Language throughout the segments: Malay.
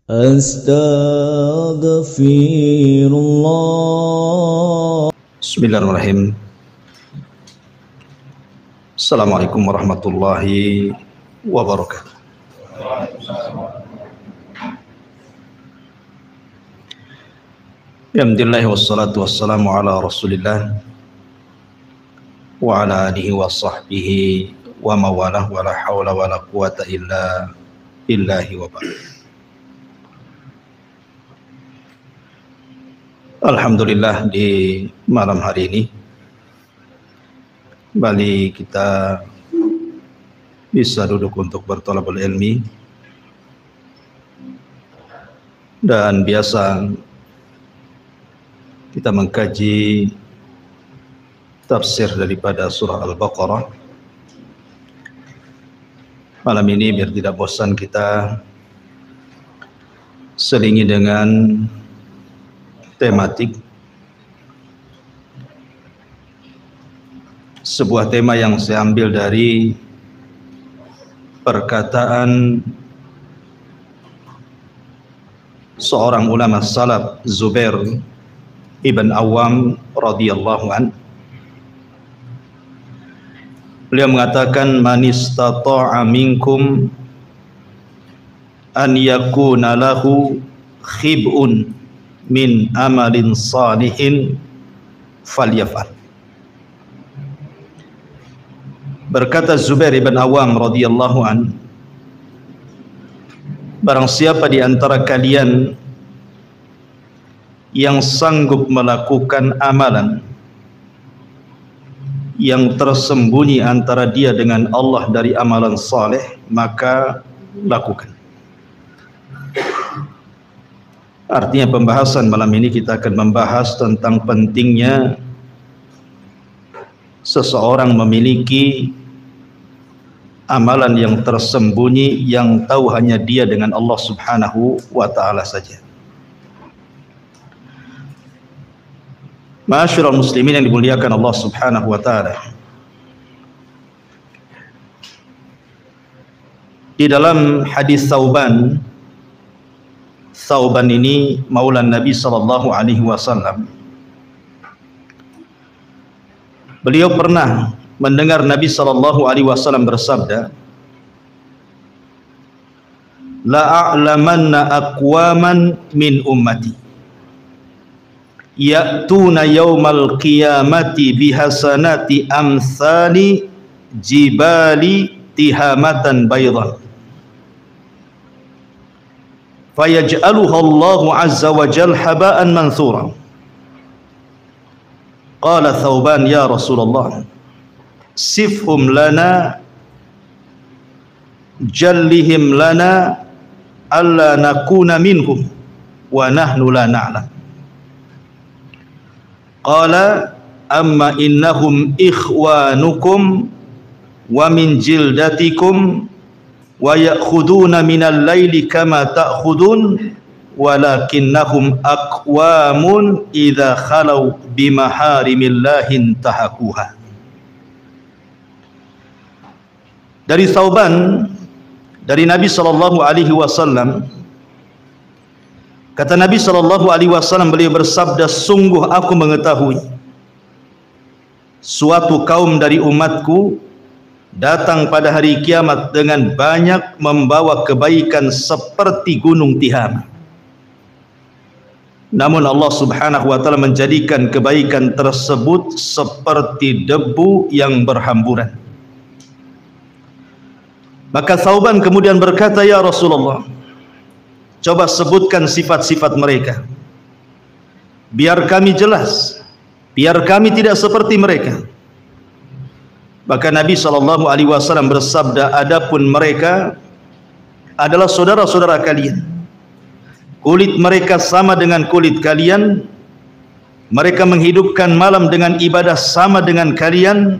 Astaghfirullah. Bismillahirrahmanirrahim. Assalamualaikum warahmatullahi wabarakatuh. Alhamdulillah wassalatu wassalamu ala Rasulillah wa ala alihi wa sahbihi wa mawalah wa la hawla wa la quwata illa billahi wa ba'd. Alhamdulillah, di malam hari ini kembali kita bisa duduk untuk berthalabul ilmi, dan biasa kita mengkaji tafsir daripada surah Al-Baqarah. Malam ini biar tidak bosan kita selingi dengan tematik, sebuah tema yang saya ambil dari perkataan seorang ulama salaf, Zubair ibn Awam radhiyallahu an. Beliau mengatakan, man istata'a minkum an yakuna lahu khib'un min amalin salihin falyaf'al. Berkata Zubair ibn Awam radhiyallahu an, barang siapa di antara kalian yang sanggup melakukan amalan yang tersembunyi antara dia dengan Allah dari amalan saleh, maka lakukan. Artinya pembahasan malam ini kita akan membahas tentang pentingnya seseorang memiliki amalan yang tersembunyi yang tahu hanya dia dengan Allah Subhanahu wa ta'ala saja. Ma'asyiral muslimin yang dimuliakan Allah Subhanahu wa ta'ala, di dalam hadis Thauban ini maulan Nabi sallallahu alaihi wasallam, beliau pernah mendengar Nabi sallallahu alaihi wasallam bersabda, la a'lamanna aqwaman min ummati ya'tuna yaumal qiyamati bihasanati amsali jibali tihamatan baydan fayaj'aluha Allahu azza wa jalla haba'an manthura. Qala Thauban, ya Rasulullah, sifhum lana jallihim lana alla nakuna minhum wa nahnu la na'lam. Qala amma innahum ikhwanukum wa min jildatikum wa ya'khuduna minal laili kama ta'khudun walakinnahum aqwamun idza khalau bimaharimillahi tahakuha. Dari Thauban, dari Nabi sallallahu alaihi wasallam, kata Nabi sallallahu alaihi wasallam, beliau bersabda, sungguh aku mengetahui suatu kaum dari umatku datang pada hari kiamat dengan banyak membawa kebaikan seperti gunung Tihama. Namun Allah Subhanahu wa ta'ala menjadikan kebaikan tersebut seperti debu yang berhamburan. Maka Thauban kemudian berkata, ya Rasulullah, coba sebutkan sifat-sifat mereka, biar kami jelas, biar kami tidak seperti mereka. Maka Nabi sallallahu alaihi wasallam bersabda, adapun mereka adalah saudara-saudara kalian, kulit mereka sama dengan kulit kalian, mereka menghidupkan malam dengan ibadah sama dengan kalian,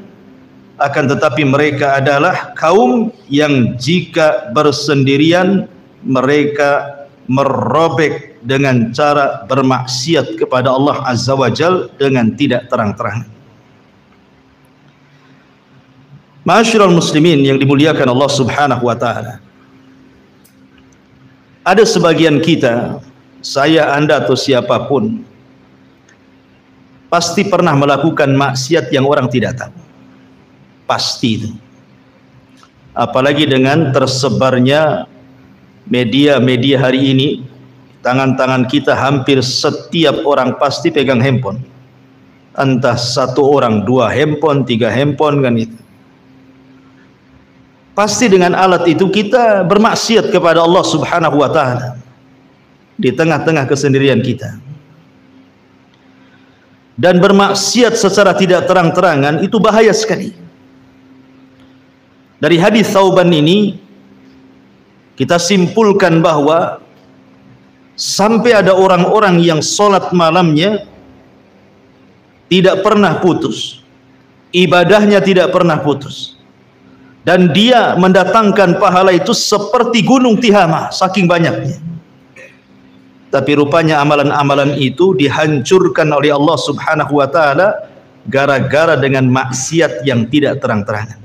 akan tetapi mereka adalah kaum yang jika bersendirian mereka merobek dengan cara bermaksiat kepada Allah Azza wa Jal dengan tidak terang-terangan. Ma'asyiral muslimin yang dimuliakan Allah Subhanahu wa ta'ala, Ada sebagian kita, saya, Anda atau siapapun, pasti pernah melakukan maksiat yang orang tidak tahu. Pasti itu. Apalagi dengan tersebarnya media-media hari ini, tangan-tangan kita hampir setiap orang pasti pegang handphone. Entah satu orang, 2 handphone, 3 handphone kan itu. Pasti dengan alat itu kita bermaksiat kepada Allah Subhanahu wa taala di tengah-tengah kesendirian kita. Dan bermaksiat secara tidak terang-terangan itu bahaya sekali. Dari hadis Thauban ini kita simpulkan bahwa sampai ada orang-orang yang sholat malamnya tidak pernah putus, ibadahnya tidak pernah putus, dan dia mendatangkan pahala itu seperti gunung Tihama, saking banyaknya. Tapi rupanya amalan-amalan itu dihancurkan oleh Allah Subhanahu wa taala gara-gara dengan maksiat yang tidak terang-terangan.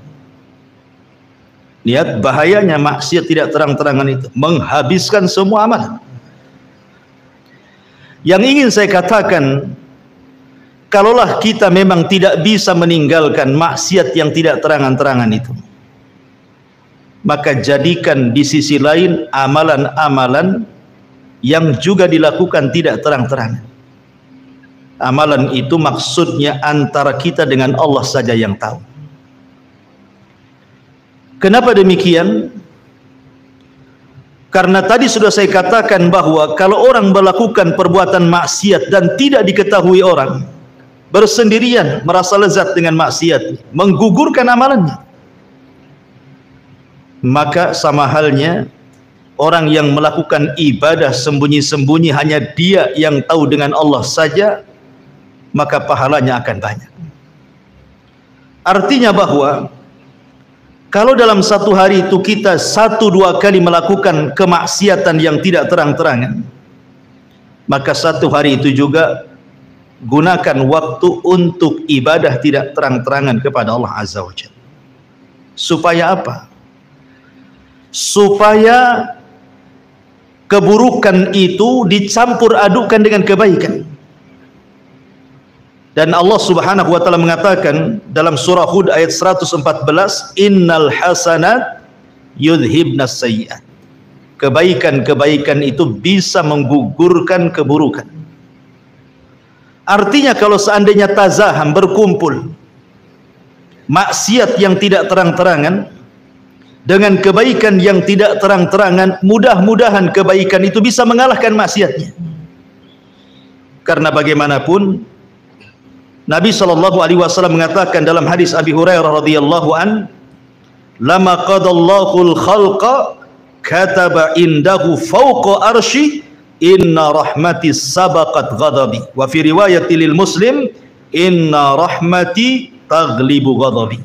Lihat bahayanya maksiat tidak terang-terangan itu, menghabiskan semua amalan. Yang ingin saya katakan, kalaulah kita memang tidak bisa meninggalkan maksiat yang tidak terang-terangan itu, maka jadikan di sisi lain amalan-amalan yang juga dilakukan tidak terang-terangan. Amalan itu maksudnya antara kita dengan Allah saja yang tahu. Kenapa demikian? Karena tadi sudah saya katakan bahwa kalau orang melakukan perbuatan maksiat dan tidak diketahui orang, bersendirian merasa lezat dengan maksiat, menggugurkan amalannya, maka sama halnya orang yang melakukan ibadah sembunyi-sembunyi, hanya dia yang tahu dengan Allah saja, maka pahalanya akan banyak. Artinya bahwa kalau dalam satu hari itu kita 1-2 kali melakukan kemaksiatan yang tidak terang-terangan, maka satu hari itu juga gunakan waktu untuk ibadah tidak terang-terangan kepada Allah Azza wa Jalla. Supaya apa? Supaya keburukan itu dicampur adukkan dengan kebaikan. Dan Allah Subhanahu wa taala mengatakan dalam surah Hud ayat 114, innal hasanat yudhibnas sayyi'at. Kebaikan-kebaikan itu bisa menggugurkan keburukan. Artinya kalau seandainya tazaham, berkumpul maksiat yang tidak terang-terangan dengan kebaikan yang tidak terang-terangan, mudah-mudahan kebaikan itu bisa mengalahkan maksiatnya. Karena bagaimanapun Nabi SAW mengatakan dalam hadis Abi Hurairah radhiyallahu an, lama qadallahu al-khalqa kataba indahu fawqa arsy inna rahmati sabaqat ghadabi, wa fi riwayati lil Muslim inna rahmati taghlibu ghadabi.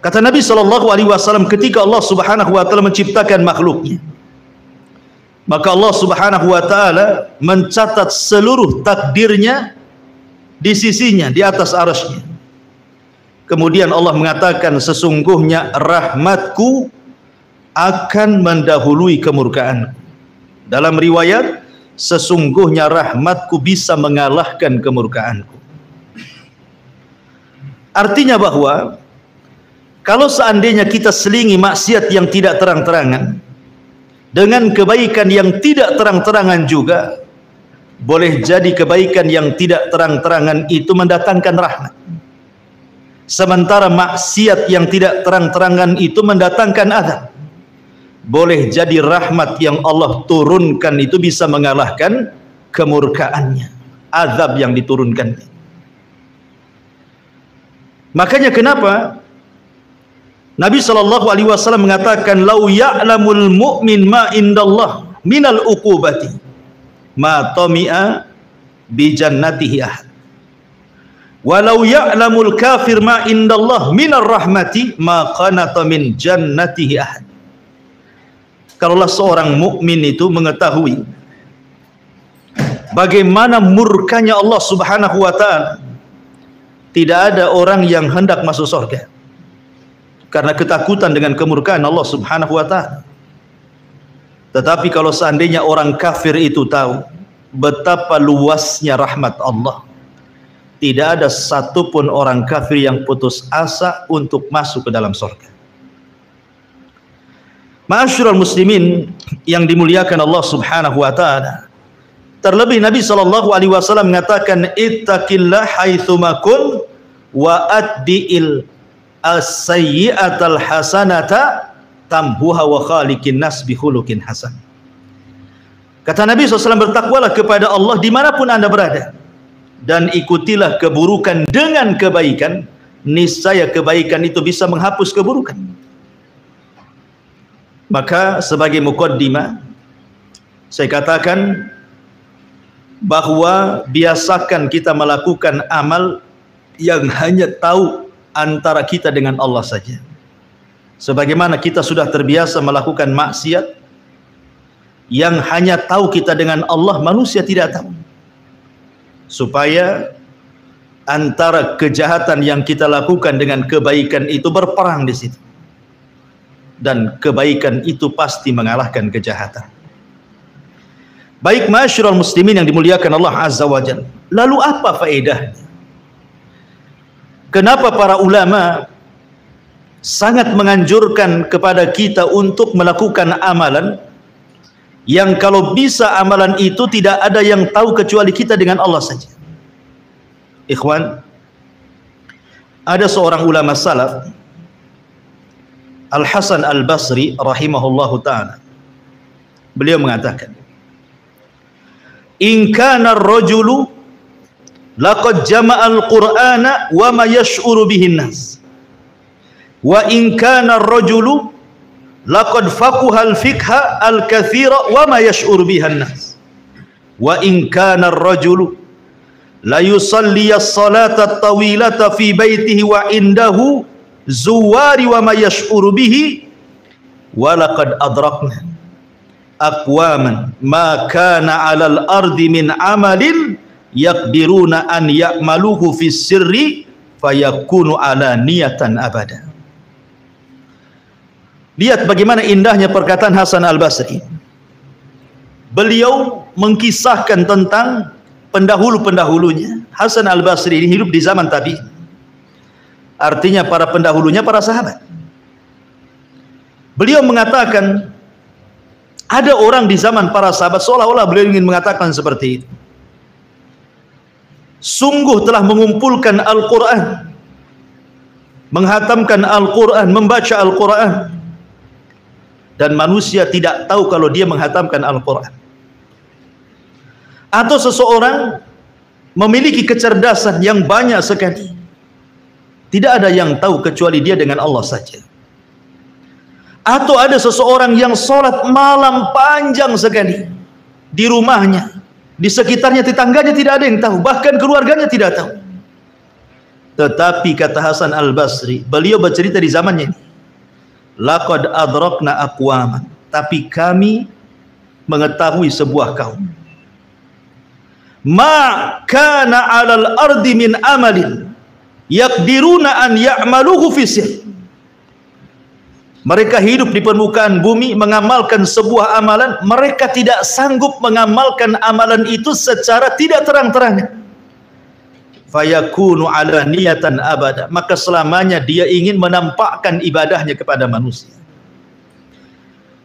Kata Nabi SAW, ketika Allah Subhanahu wa taala menciptakan makhluknya, maka Allah Subhanahu wa taala mencatat seluruh takdirnya di sisinya, di atas arasy-Nya. Kemudian Allah mengatakan, sesungguhnya rahmatku akan mendahului kemurkaanku. Dalam riwayat, sesungguhnya rahmatku bisa mengalahkan kemurkaanku. Artinya bahwa kalau seandainya kita selingi maksiat yang tidak terang-terangan dengan kebaikan yang tidak terang-terangan juga, boleh jadi kebaikan yang tidak terang-terangan itu mendatangkan rahmat, sementara maksiat yang tidak terang-terangan itu mendatangkan azab. Boleh jadi rahmat yang Allah turunkan itu bisa mengalahkan kemurkaannya, azab yang diturunkan. Makanya kenapa Nabi SAW mengatakan, lau ya'lamul mu'min ma indallah minal uqubati ma tami'a bi jannatihi ahad, walau ya'lamul kafir ma indallah minar rahmati ma qanata min jannatihi ahad. Kalaulah seorang mukmin itu mengetahui bagaimana murkanya Allah Subhanahu wa taala, tidak ada orang yang hendak masuk surga karena ketakutan dengan kemurkaan Allah Subhanahu wa taala. Tetapi kalau seandainya orang kafir itu tahu betapa luasnya rahmat Allah, tidak ada satupun orang kafir yang putus asa untuk masuk ke dalam surga. Ma'asyiral muslimin yang dimuliakan Allah Subhanahu wa taala, terlebih Nabi SAW mengatakan, ittaqillah haitsuma kun wa addi'il as-sayyi'atal hasanata tamhuha wa khaliqin nas bi khuluqin hasan. Kata Nabi SAW, bertakwalah kepada Allah dimanapun anda berada, dan ikutilah keburukan dengan kebaikan, niscaya kebaikan itu bisa menghapus keburukan. Maka sebagai muqaddimah, saya katakan bahwa biasakan kita melakukan amal yang hanya tahu antara kita dengan Allah saja. Sebagaimana kita sudah terbiasa melakukan maksiat yang hanya tahu kita dengan Allah, manusia tidak tahu. Supaya antara kejahatan yang kita lakukan dengan kebaikan itu berperang di situ, dan kebaikan itu pasti mengalahkan kejahatan. Baik ma'asyiral muslimin yang dimuliakan Allah Azza wa Jalla, lalu apa faedahnya? Kenapa para ulama sangat menganjurkan kepada kita untuk melakukan amalan yang kalau bisa amalan itu tidak ada yang tahu kecuali kita dengan Allah saja? Ikhwan, ada seorang ulama salaf, Al-Hasan Al-Basri rahimahullahu ta'ala, beliau mengatakan, in kana ar-rajulu laqad jama'al qur'ana wa ma yash'uru bihin nas, wa in kana ar-rajulu laqad faqaha al-fiqha al-kathira wa ma yash'uru bihan nas, wa in kana ar-rajulu la yusalli as-salata at-tawilata fi baitihi wa indahu zuwari wa ma yash'uru bihi, wa laqad adrakna aqwaman ma kana 'alal ardi min amalin yaqdiruna an ya'maluhu fi sirri fayakunu 'alaniyatan abada. Lihat bagaimana indahnya perkataan Hasan Al-Basri. Beliau mengkisahkan tentang pendahulu-pendahulunya. Hasan Al-Basri ini hidup di zaman tabi'in. Artinya para pendahulunya para sahabat. Beliau mengatakan ada orang di zaman para sahabat, seolah-olah beliau ingin mengatakan seperti itu, sungguh telah mengumpulkan Al-Quran, menghatamkan Al-Quran, membaca Al-Quran, dan manusia tidak tahu kalau dia menghatamkan Al-Quran. Atau seseorang memiliki kecerdasan yang banyak sekali, tidak ada yang tahu kecuali dia dengan Allah saja. Atau ada seseorang yang sholat malam panjang sekali di rumahnya, di sekitarnya, tetangganya tidak ada yang tahu, bahkan keluarganya tidak tahu. Tetapi kata Hasan Al-Basri, beliau bercerita di zamannya ini, laqad adrakna aqwaman, tapi kami mengetahui sebuah kaum, ma kana 'alal ardi min amalin yaqdiruna an ya'maluhu fi sir. Mereka hidup di permukaan bumi mengamalkan sebuah amalan, mereka tidak sanggup mengamalkan amalan itu secara tidak terang-terangan. Fayakunu 'alaniyatan abada, maka selamanya dia ingin menampakkan ibadahnya kepada manusia.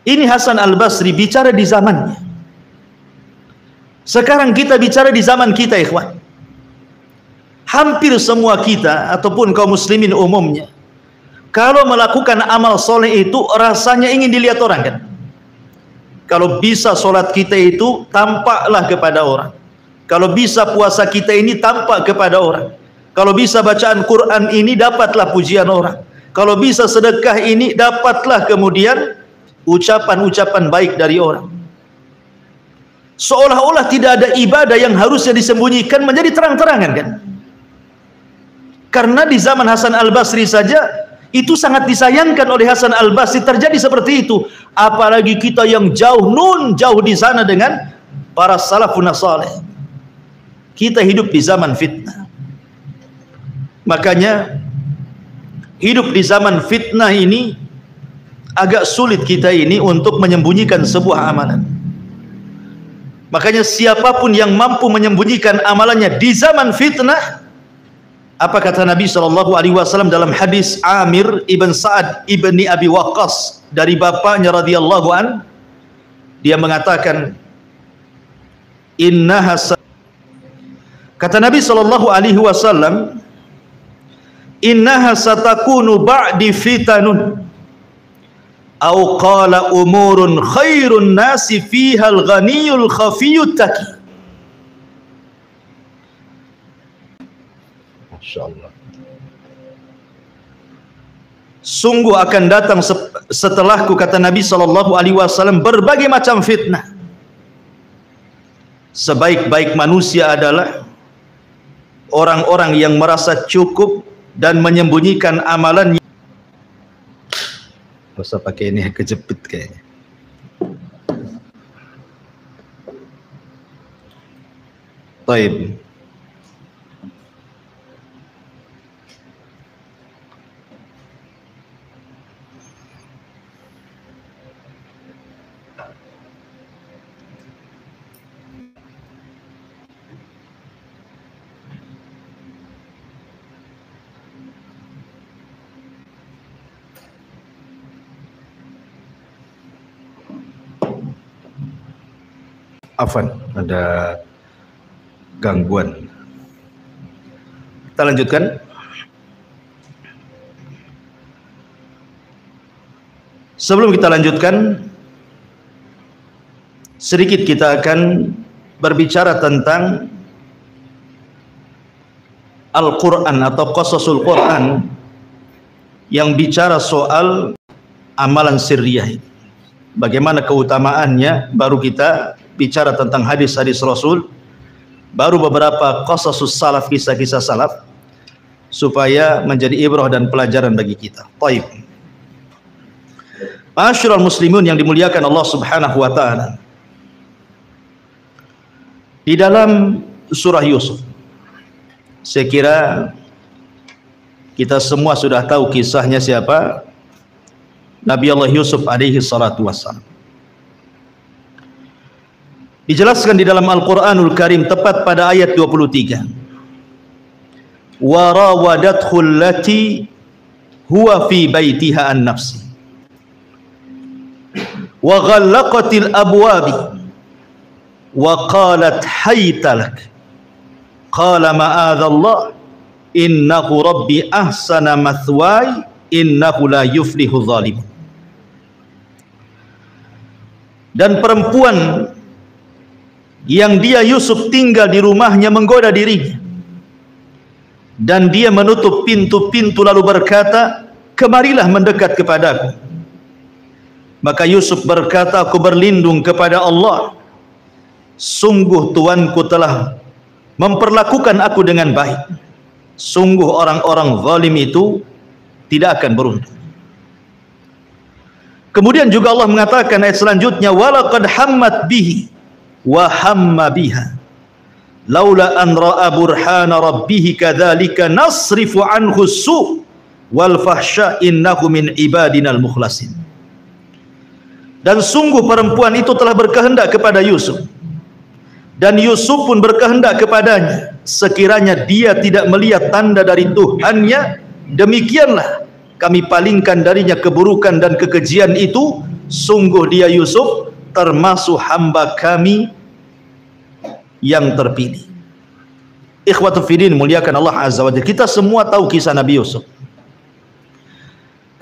Ini Hasan Al-Basri bicara di zamannya. Sekarang kita bicara di zaman kita, ikhwan. Hampir semua kita ataupun kaum muslimin umumnya, kalau melakukan amal soleh itu rasanya ingin dilihat orang, kan? Kalau bisa solat kita itu tampaklah kepada orang. Kalau bisa puasa kita ini tampak kepada orang. Kalau bisa bacaan Quran ini dapatlah pujian orang. Kalau bisa sedekah ini dapatlah kemudian ucapan-ucapan baik dari orang. Seolah-olah tidak ada ibadah yang harusnya disembunyikan menjadi terang-terangan, kan? Karena di zaman Hasan Al-Basri saja itu sangat disayangkan oleh Hasan Al-Basri terjadi seperti itu. Apalagi kita yang jauh di sana dengan para salafun saleh. Kita hidup di zaman fitnah. Makanya hidup di zaman fitnah ini agak sulit kita ini untuk menyembunyikan sebuah amalan. Makanya siapapun yang mampu menyembunyikan amalannya di zaman fitnah, apa kata Nabi SAW dalam hadis Amir ibn Sa'ad ibni Abi Waqqas dari bapaknya radhiyallahu an, dia mengatakan, kata Nabi SAW, innaha satakunu ba'di fitanun au qala umurun khairun nasi fiha al-ghaniyul khafiyut taqi. Masyaallah. Sungguh akan datang setelahku, kata Nabi SAW, berbagai macam fitnah. Sebaik-baik manusia adalah orang-orang yang merasa cukup dan menyembunyikan amalannya. Gak usah pakai ini, kejepit kayaknya. Taib. Afan, ada gangguan. Kita lanjutkan. Sebelum kita lanjutkan, sedikit kita akan berbicara tentang Al-Quran atau Qasasul Quran yang bicara soal amalan sirriyah. Bagaimana keutamaannya, baru kita bicara tentang hadis-hadis Rasul, baru beberapa qasasus salaf, kisah-kisah salaf, supaya menjadi ibrah dan pelajaran bagi kita. Taib. Ma'asyiral muslimun yang dimuliakan Allah Subhanahu wa taala. Di dalam surah Yusuf, saya kira kita semua sudah tahu kisahnya siapa? Nabi Allah Yusuf alaihi salatu wassalam. Dijelaskan di dalam Al-Quranul Karim tepat pada ayat 23. Wa rawadathu allati huwa fi baitiha an nafsi wa ghallaqatil abwabi wa qalat hayta lak qala ma'adzallah innahu rabbi ahsana mathwaya innahu la yuflihu zalim. Dan perempuan yang dia Yusuf tinggal di rumahnya menggoda dirinya, dan dia menutup pintu-pintu lalu berkata, kemarilah mendekat kepadaku. Maka Yusuf berkata, aku berlindung kepada Allah, sungguh Tuanku telah memperlakukan aku dengan baik. Sungguh orang-orang zalim itu tidak akan beruntung. Kemudian juga Allah mengatakan ayat selanjutnya, walaqad hammat bihi wa hamma biha laula an ra'a burhana rabbih kadzalika nasrifu anhu su' wal fahsya innahu min ibadinal mukhlasin. Dan sungguh perempuan itu telah berkehendak kepada Yusuf, dan Yusuf pun berkehendak kepadanya, sekiranya dia tidak melihat tanda dari Tuhannya, demikianlah kami palingkan darinya keburukan dan kekejian itu. Sungguh dia Yusuf termasuk hamba kami yang terpilih. Ikhwatu fiddin, muliakan Allah Azza wa Jalla. Kita semua tahu kisah Nabi Yusuf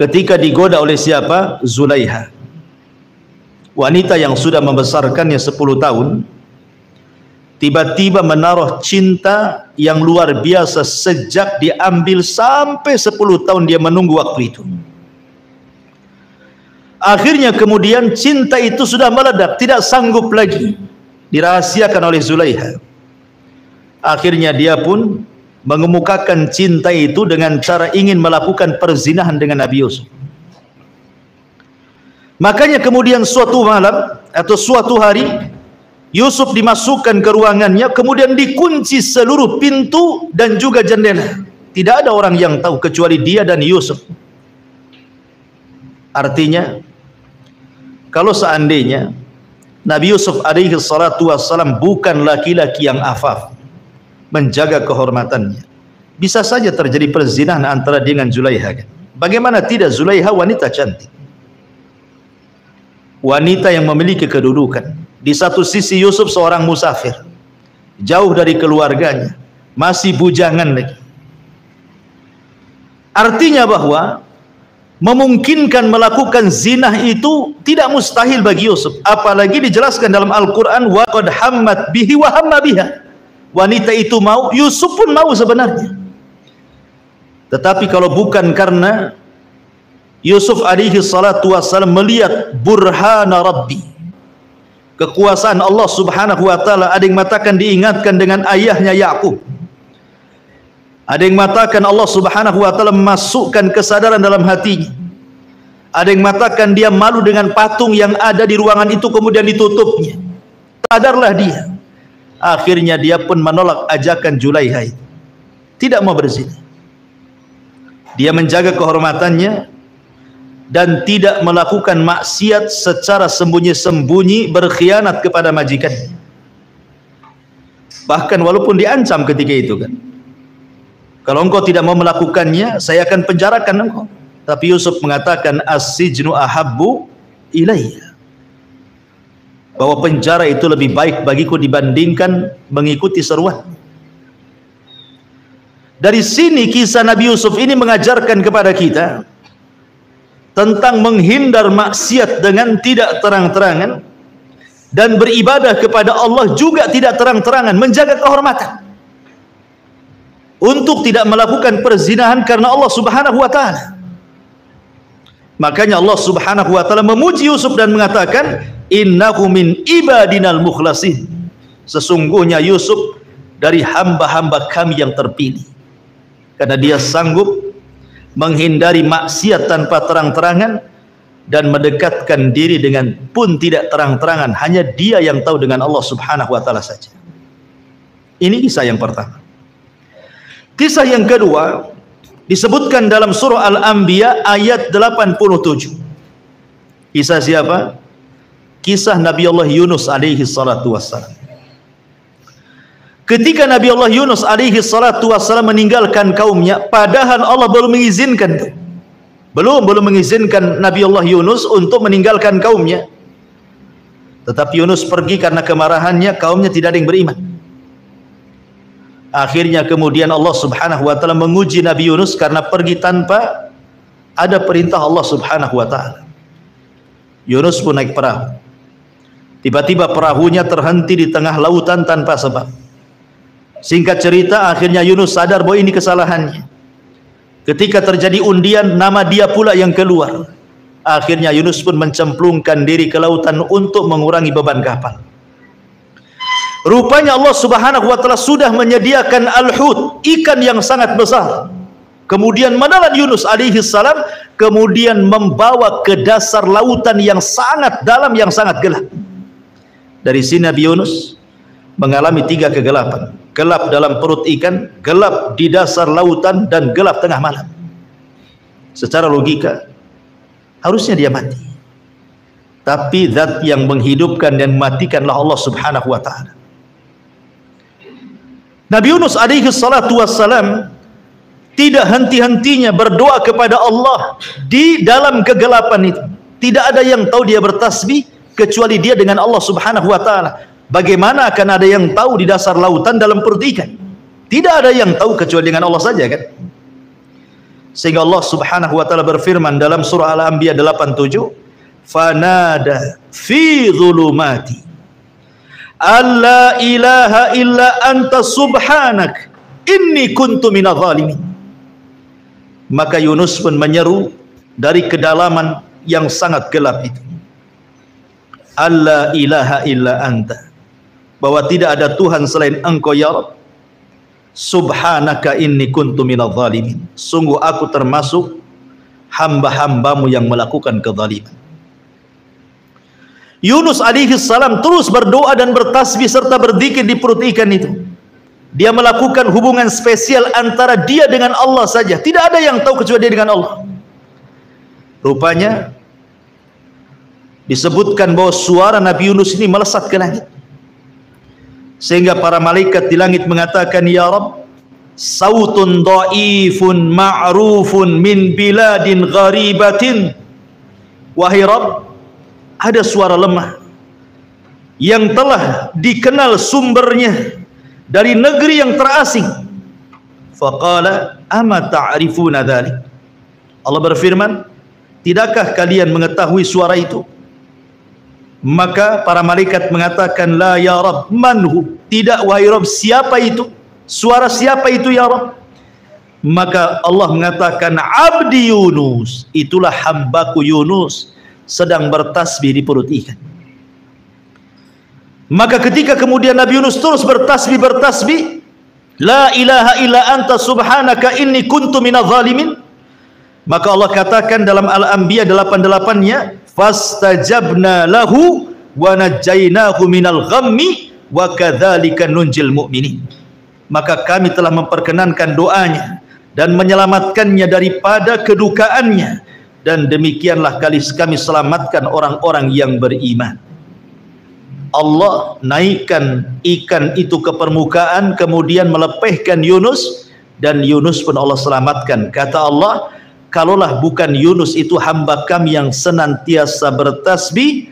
ketika digoda oleh siapa? Zulaiha, wanita yang sudah membesarkannya 10 tahun, tiba-tiba menaruh cinta yang luar biasa. Sejak diambil sampai 10 tahun dia menunggu waktu itu. Akhirnya kemudian cinta itu sudah meledak, tidak sanggup lagi dirahasiakan oleh Zulaiha. Akhirnya dia pun mengemukakan cinta itu dengan cara ingin melakukan perzinahan dengan Nabi Yusuf. Makanya kemudian suatu malam atau suatu hari Yusuf dimasukkan ke ruangannya, kemudian dikunci seluruh pintu dan juga jendela. Tidak ada orang yang tahu kecuali dia dan Yusuf. Artinya, kalau seandainya Nabi Yusuf alaihi salatu wassalam bukan laki-laki yang afaf, menjaga kehormatannya, bisa saja terjadi perzinahan antara dia dengan Zulaiha. Bagaimana tidak? Zulaiha wanita cantik, wanita yang memiliki kedudukan. Di satu sisi Yusuf seorang musafir, jauh dari keluarganya, masih bujangan lagi. Artinya bahwa memungkinkan melakukan zina itu tidak mustahil bagi Yusuf. Apalagi dijelaskan dalam Al-Quran, wa qad hammat bihi wa hamma biha. Wanita itu mau, Yusuf pun mau sebenarnya. Tetapi kalau bukan karena Yusuf alaihi salatu wassalam melihat burhana Rabbi, kekuasaan Allah subhanahu wa ta'ala, ada yang mengatakan diingatkan dengan ayahnya Ya'qub, ada yang mengatakan Allah subhanahu wa ta'ala memasukkan kesadaran dalam hatinya, ada yang mengatakan dia malu dengan patung yang ada di ruangan itu kemudian ditutupnya. Sadarlah dia. Akhirnya dia pun menolak ajakan Zulaiha itu, tidak mau berzina. Dia menjaga kehormatannya dan tidak melakukan maksiat secara sembunyi-sembunyi, berkhianat kepada majikannya. Bahkan walaupun diancam ketika itu kan, kalau engkau tidak mau melakukannya, saya akan penjarakan engkau. Tapi Yusuf mengatakan, as-sijnu ahabbu ilayya, bahwa penjara itu lebih baik bagiku dibandingkan mengikuti seruan. Dari sini kisah Nabi Yusuf ini mengajarkan kepada kita tentang menghindar maksiat dengan tidak terang-terangan, dan beribadah kepada Allah juga tidak terang-terangan, menjaga kehormatan, untuk tidak melakukan perzinahan karena Allah subhanahu wa ta'ala. Makanya Allah subhanahu wa ta'ala memuji Yusuf dan mengatakan, innahu min ibadinal mukhlasin, sesungguhnya Yusuf dari hamba-hamba kami yang terpilih, karena dia sanggup menghindari maksiat tanpa terang-terangan dan mendekatkan diri dengan pun tidak terang-terangan, hanya dia yang tahu dengan Allah subhanahu wa ta'ala saja. Ini kisah yang pertama. Kisah yang kedua disebutkan dalam surah Al-Anbiya ayat 87. Kisah siapa? Kisah Nabi Allah Yunus alaihi salatu wassalam. Ketika Nabi Allah Yunus alaihi salatu wassalam meninggalkan kaumnya, padahal Allah belum mengizinkan, belum mengizinkan Nabi Allah Yunus untuk meninggalkan kaumnya. Tetapi Yunus pergi karena kemarahannya, kaumnya tidak ada yang beriman. Akhirnya kemudian Allah subhanahu wa ta'ala menguji Nabi Yunus karena pergi tanpa ada perintah Allah subhanahu wa ta'ala. Yunus pun naik perahu. Tiba-tiba perahunya terhenti di tengah lautan tanpa sebab. Singkat cerita, akhirnya Yunus sadar bahwa ini kesalahannya. Ketika terjadi undian, nama dia pula yang keluar. Akhirnya Yunus pun mencemplungkan diri ke lautan untuk mengurangi beban kapal. Rupanya Allah subhanahu wa ta'ala sudah menyediakan al-hut, ikan yang sangat besar. Kemudian menelan Yunus alaihi salam, kemudian membawa ke dasar lautan yang sangat dalam, yang sangat gelap. Dari sini Nabi Yunus mengalami 3 kegelapan. Gelap dalam perut ikan, gelap di dasar lautan, dan gelap tengah malam. Secara logika harusnya dia mati, tapi zat yang menghidupkan dan mematikanlah Allah subhanahu wa ta'ala. Nabi Yunus alaihi salatu wassalam tidak henti-hentinya berdoa kepada Allah di dalam kegelapan itu. Tidak ada yang tahu dia bertasbih kecuali dia dengan Allah subhanahu wa ta'ala. Bagaimana akan ada yang tahu di dasar lautan dalam perut ikan? Tidak ada yang tahu kecuali dengan Allah saja kan? Sehingga Allah subhanahu wa ta'ala berfirman dalam surah Al-Anbiya 87, fanada fi dhulumati alla ilaha illa anta subhanak inni kuntu minadh dhalimin. Maka Yunus pun menyeru dari kedalaman yang sangat gelap itu, alla ilaha illa anta, bahwa tidak ada Tuhan selain engkau ya Rabb, subhanaka inni kuntu minadh dhalimin, sungguh aku termasuk hamba-hambamu yang melakukan kezaliman. Yunus alaihi salam terus berdoa dan bertasbih serta berzikir di perut ikan itu. Dia melakukan hubungan spesial antara dia dengan Allah saja. Tidak ada yang tahu kecuali dia dengan Allah. Rupanya disebutkan bahwa suara Nabi Yunus ini melesat ke langit, sehingga para malaikat di langit mengatakan, ya Rabb, sautun dhaifun ma'rufun min biladin gharibatin. Wahai Rabb, ada suara lemah yang telah dikenal sumbernya dari negeri yang terasing. Faqala ama ta'rifuna dzalik. Allah berfirman, tidakkah kalian mengetahui suara itu? Maka para malaikat mengatakan, la ya Rabb, manhu? Tidak wahai Rabb, siapa itu? Suara siapa itu ya Rabb? Maka Allah mengatakan, abdi Yunus, itulah hambaku Yunus sedang bertasbih di perut ikan. Maka ketika kemudian Nabi Yunus terus bertasbih, la ilaha illa anta subhanaka inni kuntu minadh zalimin, maka Allah katakan dalam Al-Anbiya 88-nya, fastajabna lahu wa najjaynahu minal ghammi wa kadzalika nunjil mu'minin. Maka kami telah memperkenankan doanya dan menyelamatkannya daripada kedukaannya, dan demikianlah kami selamatkan orang-orang yang beriman. Allah naikkan ikan itu ke permukaan, kemudian melepehkan Yunus, dan Yunus pun Allah selamatkan. Kata Allah, kalaulah bukan Yunus itu hamba kami yang senantiasa bertasbih,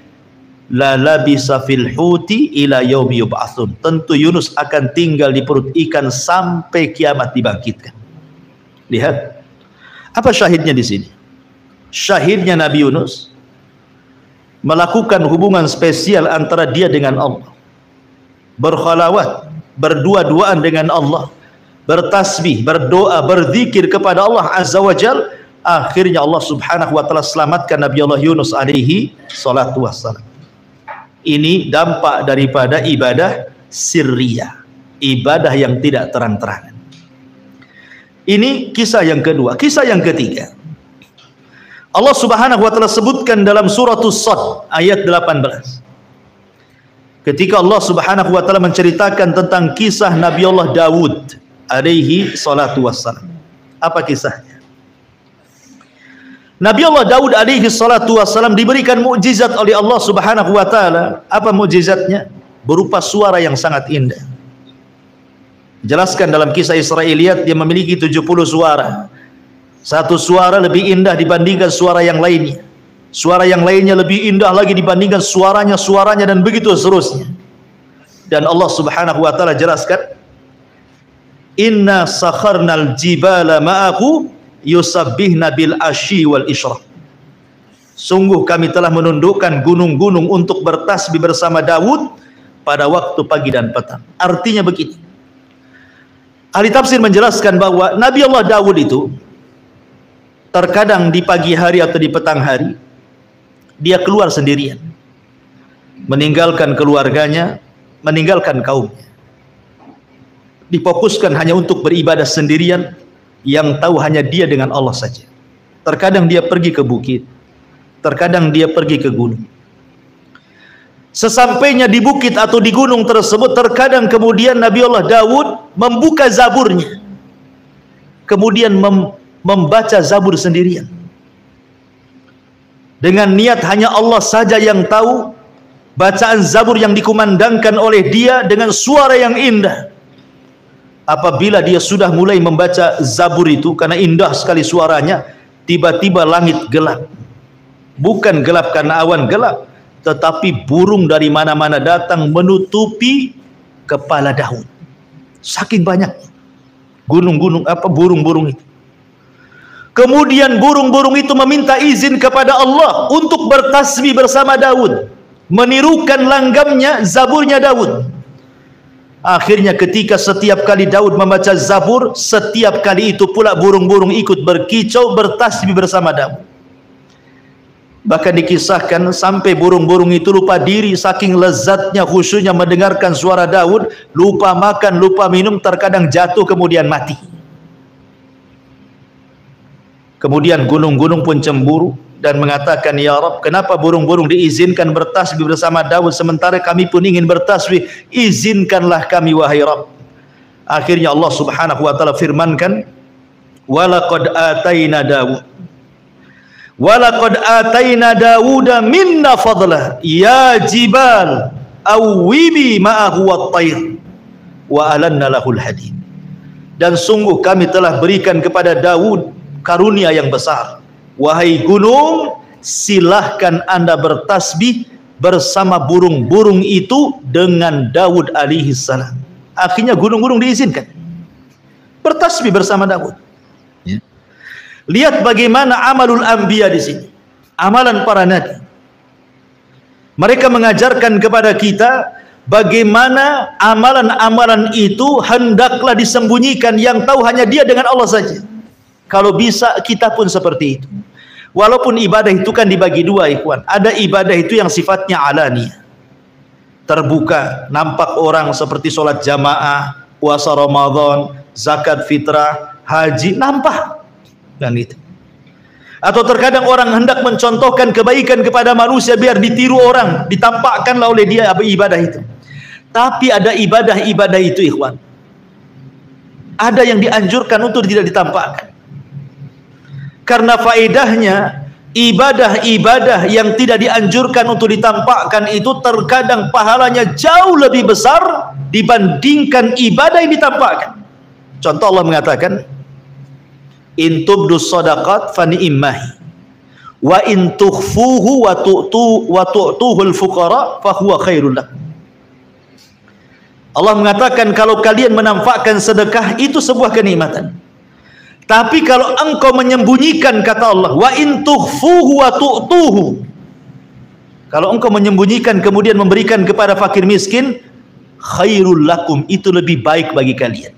la labisa fil huti ila yaumi yub'atsun. Tentu Yunus akan tinggal di perut ikan sampai kiamat dibangkitkan. Lihat, apa syahidnya di sini? Syahidnya Nabi Yunus melakukan hubungan spesial antara dia dengan Allah, berkhalawat, berdua-duaan dengan Allah, bertasbih, berdoa, berzikir kepada Allah Azza wa Jal. Akhirnya Allah Subhanahu wa taala selamatkan Nabi Allah Yunus alaihi salatu wassalam. Ini dampak daripada ibadah sirriyah, ibadah yang tidak terang-terangan. Ini kisah yang kedua. Kisah yang ketiga, Allah Subhanahu wa taala sebutkan dalam suratus Sad ayat 18. Ketika Allah Subhanahu wa taala menceritakan tentang kisah Nabi Allah Dawud alaihi salatu wassalam. Apa kisahnya? Nabi Allah Dawud alaihi salatu wassalam diberikan mukjizat oleh Allah Subhanahu wa taala. Apa mukjizatnya? Berupa suara yang sangat indah. Jelaskan dalam kisah Israiliyat, dia memiliki 70 suara. Satu suara lebih indah dibandingkan suara yang lainnya. Suara yang lainnya lebih indah lagi dibandingkan suaranya, dan begitu seterusnya. Dan Allah Subhanahu wa taala jelaskan, inna sakharnal jibala ma'ahu yusabbihna bil asyi wal isyraq. Sungguh kami telah menundukkan gunung-gunung untuk bertasbih bersama Daud pada waktu pagi dan petang. Artinya begini, ahli tafsir menjelaskan bahwa Nabi Allah Daud itu terkadang di pagi hari atau di petang hari dia keluar sendirian, meninggalkan keluarganya, meninggalkan kaumnya, difokuskan hanya untuk beribadah sendirian, yang tahu hanya dia dengan Allah saja. Terkadang dia pergi ke bukit, terkadang dia pergi ke gunung. Sesampainya di bukit atau di gunung tersebut, terkadang kemudian Nabi Allah Dawud membuka zaburnya, kemudian membaca zabur sendirian, dengan niat hanya Allah saja yang tahu bacaan zabur yang dikumandangkan oleh dia dengan suara yang indah. Apabila dia sudah mulai membaca zabur itu, karena indah sekali suaranya, tiba-tiba langit gelap. Bukan gelap karena awan gelap, tetapi burung dari mana-mana datang menutupi kepala Daud. Saking banyak gunung-gunung, burung-burung itu. Kemudian burung-burung itu meminta izin kepada Allah untuk bertasbih bersama Daud, menirukan langgamnya, zaburnya Daud. Akhirnya ketika setiap kali Daud membaca zabur, setiap kali itu pula burung-burung ikut berkicau, bertasbih bersama Daud. Bahkan dikisahkan sampai burung-burung itu lupa diri, saking lezatnya, khusyuknya mendengarkan suara Daud, lupa makan, lupa minum, terkadang jatuh kemudian mati. Kemudian gunung-gunung pun cemburu dan mengatakan, ya Rabb, kenapa burung-burung diizinkan bertasbih bersama Daud sementara kami pun ingin bertasbih? Izinkanlah kami wahai Rabb. Akhirnya Allah Subhanahu wa taala firmankan, walaqad ataina Daud Walaqad ataina Dawuda minna fadlah ya jibal awwibi ma'ahu wat-tayr wa alanna lahul hadid. Dan sungguh kami telah berikan kepada Daud karunia yang besar. Wahai gunung, silahkan Anda bertasbih bersama burung-burung itu dengan Daud alaihi salam. Akhirnya gunung-gunung diizinkan bertasbih bersama Daud. Ya. Lihat bagaimana amalul anbiya di sini. Amalan para nabi. Mereka mengajarkan kepada kita bagaimana amalan-amalan itu hendaklah disembunyikan, yang tahu hanya dia dengan Allah saja. Kalau bisa kita pun seperti itu. Walaupun ibadah itu kan dibagi dua, ikhwan. Ada ibadah itu yang sifatnya alani, terbuka, nampak orang, seperti sholat jamaah, puasa Ramadan, zakat fitrah, haji, nampak. Dan itu. Atau terkadang orang hendak mencontohkan kebaikan kepada manusia biar ditiru orang, ditampakkanlah oleh dia ibadah itu. Tapi ada ibadah-ibadah itu, ikhwan, ada yang dianjurkan untuk tidak ditampakkan. Karena faedahnya ibadah-ibadah yang tidak dianjurkan untuk ditampakkan itu terkadang pahalanya jauh lebih besar dibandingkan ibadah yang ditampakkan. Contoh, Allah mengatakan, in tubdus sadaqat fa ni'mahi wa in tukhfuhu wa tu'tuhul fuqara fa huwa khairul lakum. Allah mengatakan kalau kalian menampakkan sedekah itu sebuah kenikmatan. Tapi kalau engkau menyembunyikan, kata Allah, wa in tukhfuhu wa tu'tuhu, kalau engkau menyembunyikan kemudian memberikan kepada fakir miskin, khairul lakum, itu lebih baik bagi kalian.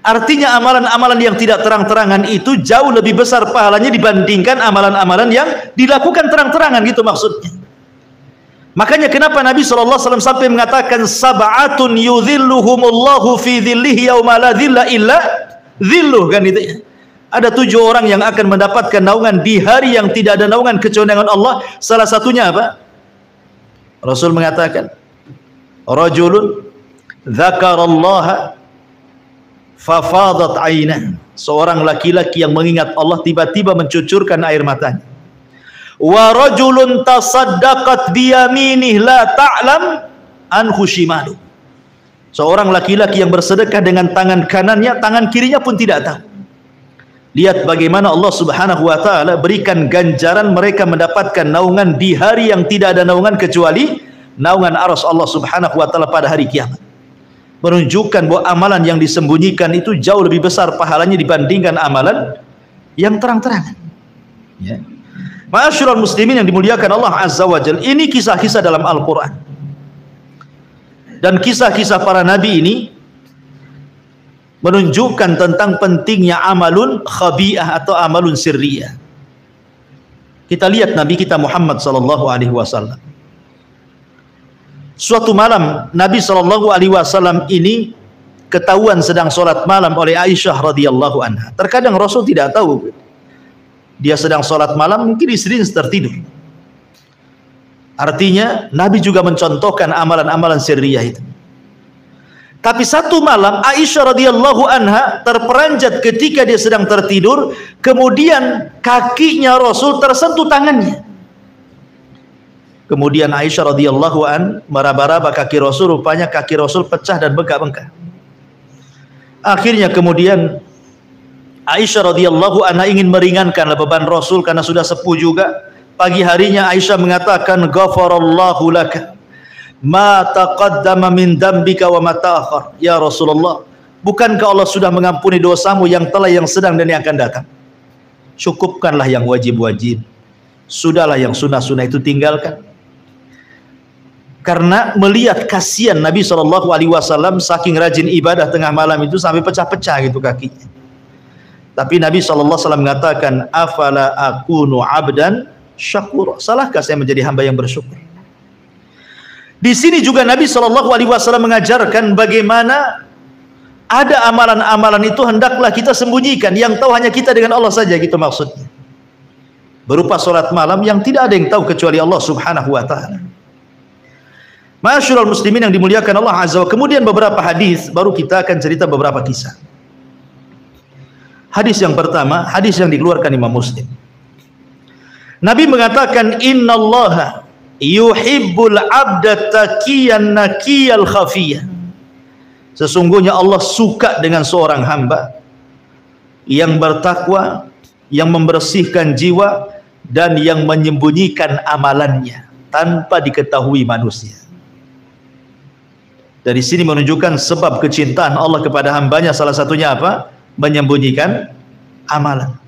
Artinya amalan-amalan yang tidak terang-terangan itu jauh lebih besar pahalanya dibandingkan amalan-amalan yang dilakukan terang-terangan, gitu maksudnya. Makanya kenapa Nabi SAW sampai mengatakan sab'atun yudhilluhumullahu fi dhillihi yawma la dhilla illa dhilluh, kan itu ya. Ada 7 orang yang akan mendapatkan naungan di hari yang tidak ada naungan kecuali naungan Allah. Salah satunya apa? Rasul mengatakan, rajulun dzakarallaha fafadat ainah, seorang laki-laki yang mengingat Allah tiba-tiba mencucurkan air matanya. Wa rajulun tasaddaqat biyaminih la ta'lam anhu shimalu, seorang laki-laki yang bersedekah dengan tangan kanannya, tangan kirinya pun tidak tahu. Lihat bagaimana Allah Subhanahu wa taala berikan ganjaran mereka mendapatkan naungan di hari yang tidak ada naungan kecuali naungan arsy Allah Subhanahu wa taala pada hari kiamat. Menunjukkan bahwa amalan yang disembunyikan itu jauh lebih besar pahalanya dibandingkan amalan yang terang-terangan. Ya. Ma'asyiral muslimin yang dimuliakan Allah Azza wa Jalla, ini kisah-kisah dalam Al-Quran. Dan kisah-kisah para nabi ini menunjukkan tentang pentingnya amalun khabi'ah atau amalun sirriyah. Kita lihat Nabi kita Muhammad sallallahu alaihi wasallam. Suatu malam Nabi SAW ini ketahuan sedang sholat malam oleh Aisyah radhiyallahu anha. Terkadang Rasul tidak tahu dia sedang sholat malam, mungkin istrinya tertidur. Artinya Nabi juga mencontohkan amalan-amalan sirriyah itu. Tapi satu malam Aisyah radhiyallahu anha terperanjat ketika dia sedang tertidur, kemudian kakinya Rasul tersentuh tangannya. Kemudian Aisyah radhiyallahu an meraba-raba kaki Rasul, rupanya kaki Rasul pecah dan bengkak-bengkak. Akhirnya kemudian Aisyah radhiyallahu anha ingin meringankan beban Rasul karena sudah sepuh juga. Pagi harinya Aisyah mengatakan, ghafarallahu laka ma taqaddama min dambika wa ma ta'akhkhar. Ya Rasulullah, bukankah Allah sudah mengampuni dosamu yang telah, yang sedang dan yang akan datang? Cukupkanlah yang wajib-wajib, sudahlah yang sunnah-sunnah itu tinggalkan. Karena melihat kasihan Nabi SAW saking rajin ibadah tengah malam itu sampai pecah-pecah gitu kakinya. Tapi Nabi SAW mengatakan, afala akunu abdan syakur, salahkah saya menjadi hamba yang bersyukur? Di sini juga Nabi SAW mengajarkan bagaimana ada amalan-amalan itu hendaklah kita sembunyikan, yang tahu hanya kita dengan Allah saja, gitu maksudnya. Berupa sholat malam yang tidak ada yang tahu kecuali Allah Subhanahu wa ta'ala. Ma'asyiral muslimin yang dimuliakan Allah Azza wa. Kemudian beberapa hadis, baru kita akan cerita beberapa kisah. Hadis yang pertama, hadis yang dikeluarkan Imam Muslim. Nabi mengatakan, innallaha yuhibbul abda taqiyan naqiyal khafiyah. Sesungguhnya Allah suka dengan seorang hamba yang bertakwa, yang membersihkan jiwa, dan yang menyembunyikan amalannya tanpa diketahui manusia. Dari sini menunjukkan sebab kecintaan Allah kepada hambanya, salah satunya apa? Menyembunyikan amalan.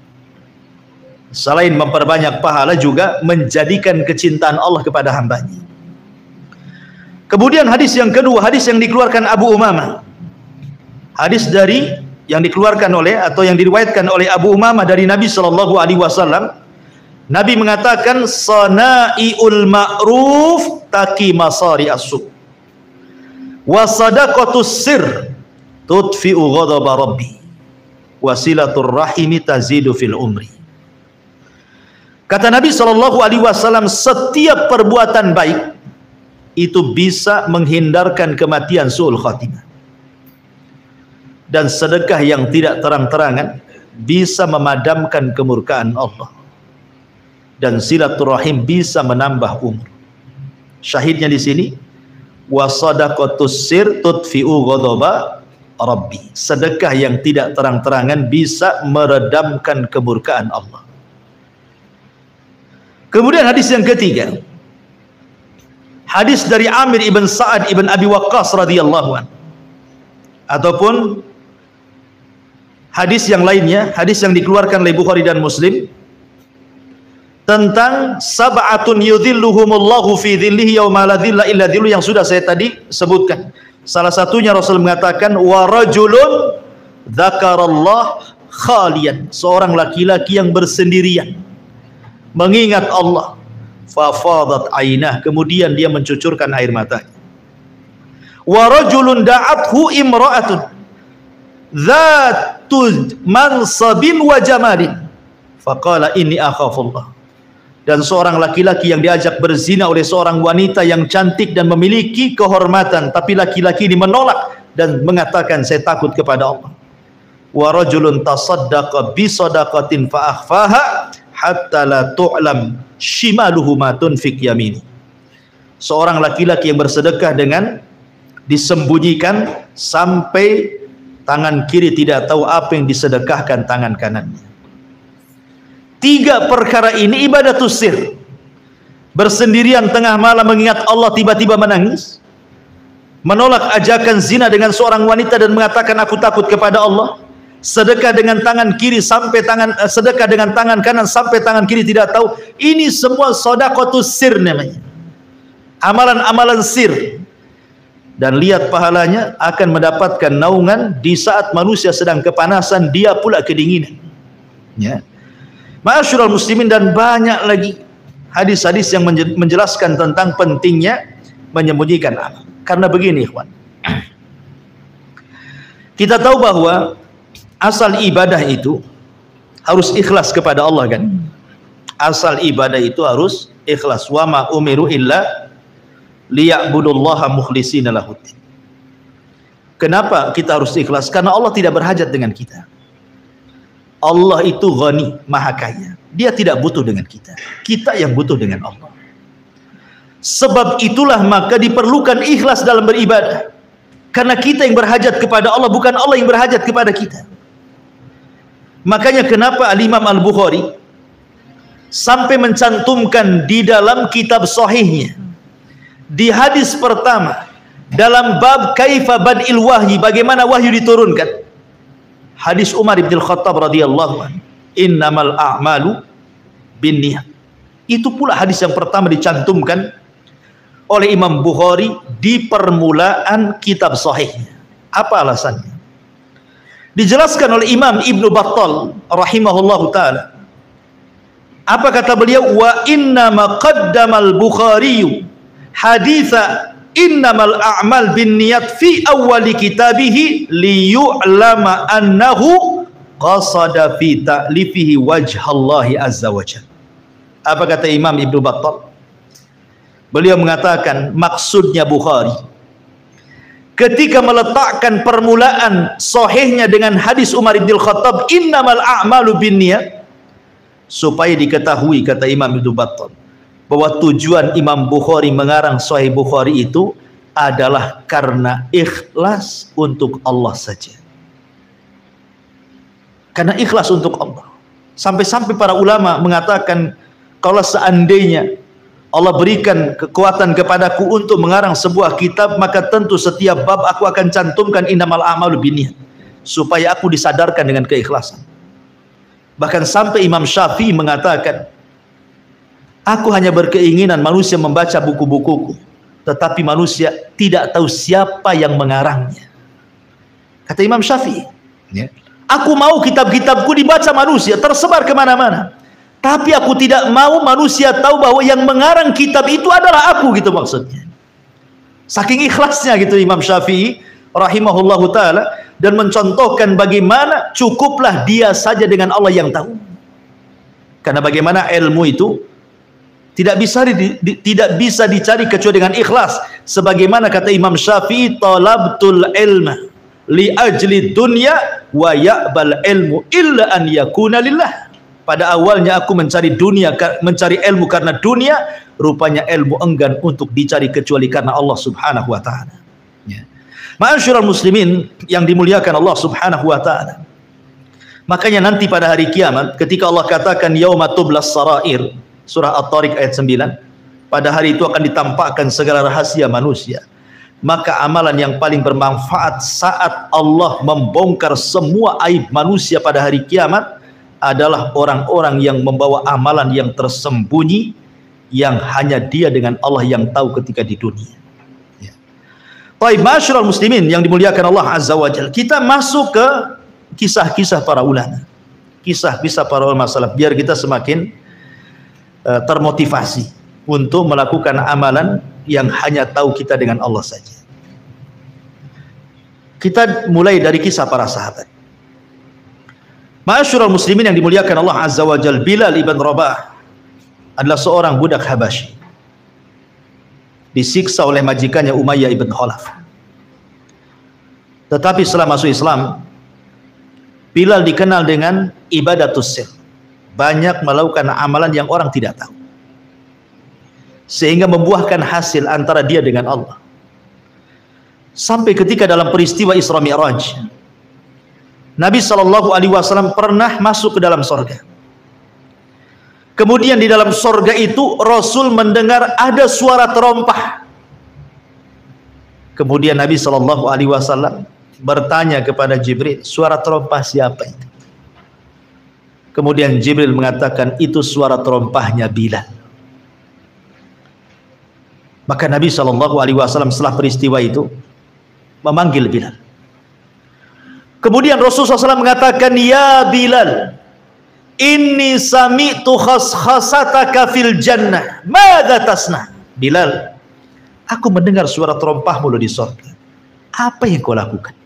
Selain memperbanyak pahala, juga menjadikan kecintaan Allah kepada hambanya. Kemudian hadis yang kedua, hadis yang dikeluarkan Abu Umamah. Hadis yang dikeluarkan oleh atau yang diriwayatkan oleh Abu Umamah dari Nabi SAW. Nabi mengatakan, sana'iul ma'ruf taqi masari as-su' wa sadaqatus sir tudfi'u ghadaba rabbi wa silatur rahimi tazidu fil umri. Kata Nabi SAW, setiap perbuatan baik itu bisa menghindarkan kematian su'ul khatimah, dan sedekah yang tidak terang-terangan bisa memadamkan kemurkaan Allah, dan silaturahim bisa menambah umur. Syahidnya di sini, wa sadaqatus sir tudfi'u ghadaba rabbi. Sedekah yang tidak terang-terangan bisa meredamkan kemurkaan Allah. Kemudian hadis yang ketiga, hadis dari Amir ibn Sa'ad ibn Abi Waqqas radhiyallahu anhu, ataupun hadis yang lainnya, hadis yang dikeluarkan oleh Bukhari dan Muslim, tentang sab'atun yudhilluhumullahu fi dhillihi yauma la dhilla illa dhilluh, yang sudah saya tadi sebutkan. Salah satunya Rasul mengatakan, wa rajulun dzakarallah khalian, seorang laki-laki yang bersendirian mengingat Allah, fa fadat ainah, kemudian dia mencucurkan air matanya. Wa rajulun da'athu imra'atun dzatu mansabin wa jamalin faqala inni akhafullah. Dan seorang laki-laki yang diajak berzina oleh seorang wanita yang cantik dan memiliki kehormatan, tapi laki-laki ini menolak dan mengatakan, saya takut kepada Allah. Wa rajulun tasaddaqa bi sadaqatin fa akhfaha hatta la tu'lam shimaluhu ma tunfiq yamini. Seorang laki-laki yang bersedekah dengan disembunyikan sampai tangan kiri tidak tahu apa yang disedekahkan tangan kanannya. Tiga perkara ini ibadatus sir. Bersendirian tengah malam mengingat Allah, tiba-tiba menangis, menolak ajakan zina dengan seorang wanita dan mengatakan aku takut kepada Allah, sedekah dengan tangan kiri sampai sedekah dengan tangan kanan sampai tangan kiri tidak tahu. Ini semua sedekahtus sir namanya, amalan-amalan sir. Dan lihat pahalanya, akan mendapatkan naungan di saat manusia sedang kepanasan, dia pula kedinginan. Ya. Ma'asyiral muslimin, dan banyak lagi hadis-hadis yang menjelaskan tentang pentingnya menyembunyikan amal. Karena begini, ikhwan, kita tahu bahwa asal ibadah itu harus ikhlas kepada Allah, kan? Asal ibadah itu harus ikhlas. Wa ma umiru illa liya'budullaha mukhlishina lahuddin. Kenapa kita harus ikhlas? Karena Allah tidak berhajat dengan kita. Allah itu ghani, maha kaya. Dia tidak butuh dengan kita. Kita yang butuh dengan Allah. Sebab itulah maka diperlukan ikhlas dalam beribadah. Karena kita yang berhajat kepada Allah, bukan Allah yang berhajat kepada kita. Makanya kenapa Al-Imam Al-Bukhari sampai mencantumkan di dalam kitab sahihnya, di hadis pertama dalam bab kaifa bad'il wahyi, bagaimana wahyu diturunkan, hadis Umar bin Khattab radhiyallahu anhu, innamal a'malu binniyat. Itu pula hadis yang pertama dicantumkan oleh Imam Bukhari di permulaan kitab sahihnya. Apa alasannya? Dijelaskan oleh Imam Ibnu Battal rahimahullahu taala. Apa kata beliau? Wa innama qaddamal Bukhari haditha innamal a'mal binniyat fi awwali kitabihi liyu'lama annahu qasada fi ta'lifihi wajhallahi azza wa jalla. Apa kata Imam Ibnu Battal? Beliau mengatakan maksudnya Bukhari ketika meletakkan permulaan sahihnya dengan hadis Umar bin Khattab innamal a'malu binniyat, supaya diketahui, kata Imam Ibnu Battal, bahwa tujuan Imam Bukhari mengarang Sahih Bukhari itu adalah karena ikhlas untuk Allah saja. Karena ikhlas untuk Allah. Sampai-sampai para ulama mengatakan, kalau seandainya Allah berikan kekuatan kepadaku untuk mengarang sebuah kitab, maka tentu setiap bab aku akan cantumkan innamal a'malu binniyat, supaya aku disadarkan dengan keikhlasan. Bahkan sampai Imam Syafi'i mengatakan, aku hanya berkeinginan manusia membaca buku-bukuku, tetapi manusia tidak tahu siapa yang mengarangnya. Kata Imam Syafi'i, aku mau kitab-kitabku dibaca manusia, tersebar kemana-mana, tapi aku tidak mau manusia tahu bahwa yang mengarang kitab itu adalah aku, gitu maksudnya. Saking ikhlasnya gitu Imam Syafi'i rahimahullahu ta'ala, dan mencontohkan bagaimana cukuplah dia saja dengan Allah yang tahu. Karena bagaimana ilmu itu tidak bisa dicari kecuali dengan ikhlas. Sebagaimana kata Imam Syafi'i, talabtul ilma li ajli dunya wa ya'bal ilmu illa an yakuna lillah. Pada awalnya aku mencari dunia, mencari ilmu karena dunia, rupanya ilmu enggan untuk dicari kecuali karena Allah Subhanahu wa taala. Ya. Ma'asyiral muslimin yang dimuliakan Allah Subhanahu wa taala. Makanya nanti pada hari kiamat ketika Allah katakan yauma tublas sarair, surah At-Tariq ayat 9, pada hari itu akan ditampakkan segala rahasia manusia. Maka amalan yang paling bermanfaat saat Allah membongkar semua aib manusia pada hari kiamat adalah orang-orang yang membawa amalan yang tersembunyi, yang hanya dia dengan Allah yang tahu ketika di dunia. Baik, ma'asyiral muslimin yang dimuliakan Allah Azza wa Jalla, kita masuk ke kisah-kisah para ulama, kisah-kisah para ulama salaf, biar kita semakin termotivasi untuk melakukan amalan yang hanya tahu kita dengan Allah saja. Kita mulai dari kisah para sahabat. Ma'asyiral muslimin yang dimuliakan Allah Azza wa Jalla, Bilal ibn Rabah adalah seorang budak Habasyi, disiksa oleh majikannya Umayyah ibn Khalaf. Tetapi setelah masuk Islam, Bilal dikenal dengan ibadatus sir, banyak melakukan amalan yang orang tidak tahu, sehingga membuahkan hasil antara dia dengan Allah. Sampai ketika dalam peristiwa Isra Mi'raj, Nabi SAW pernah masuk ke dalam sorga. Kemudian di dalam sorga itu Rasul mendengar ada suara terompah. Kemudian Nabi SAW bertanya kepada Jibril, suara terompah siapa itu? Kemudian Jibril mengatakan, itu suara terompahnya Bilal. Maka Nabi SAW setelah peristiwa itu memanggil Bilal. Kemudian Rasulullah SAW mengatakan, ya Bilal, inni sami'tu khaskhasataka fil jannah, madza tasna? Bilal, aku mendengar suara terompahmu di surga. Apa yang kau lakukan?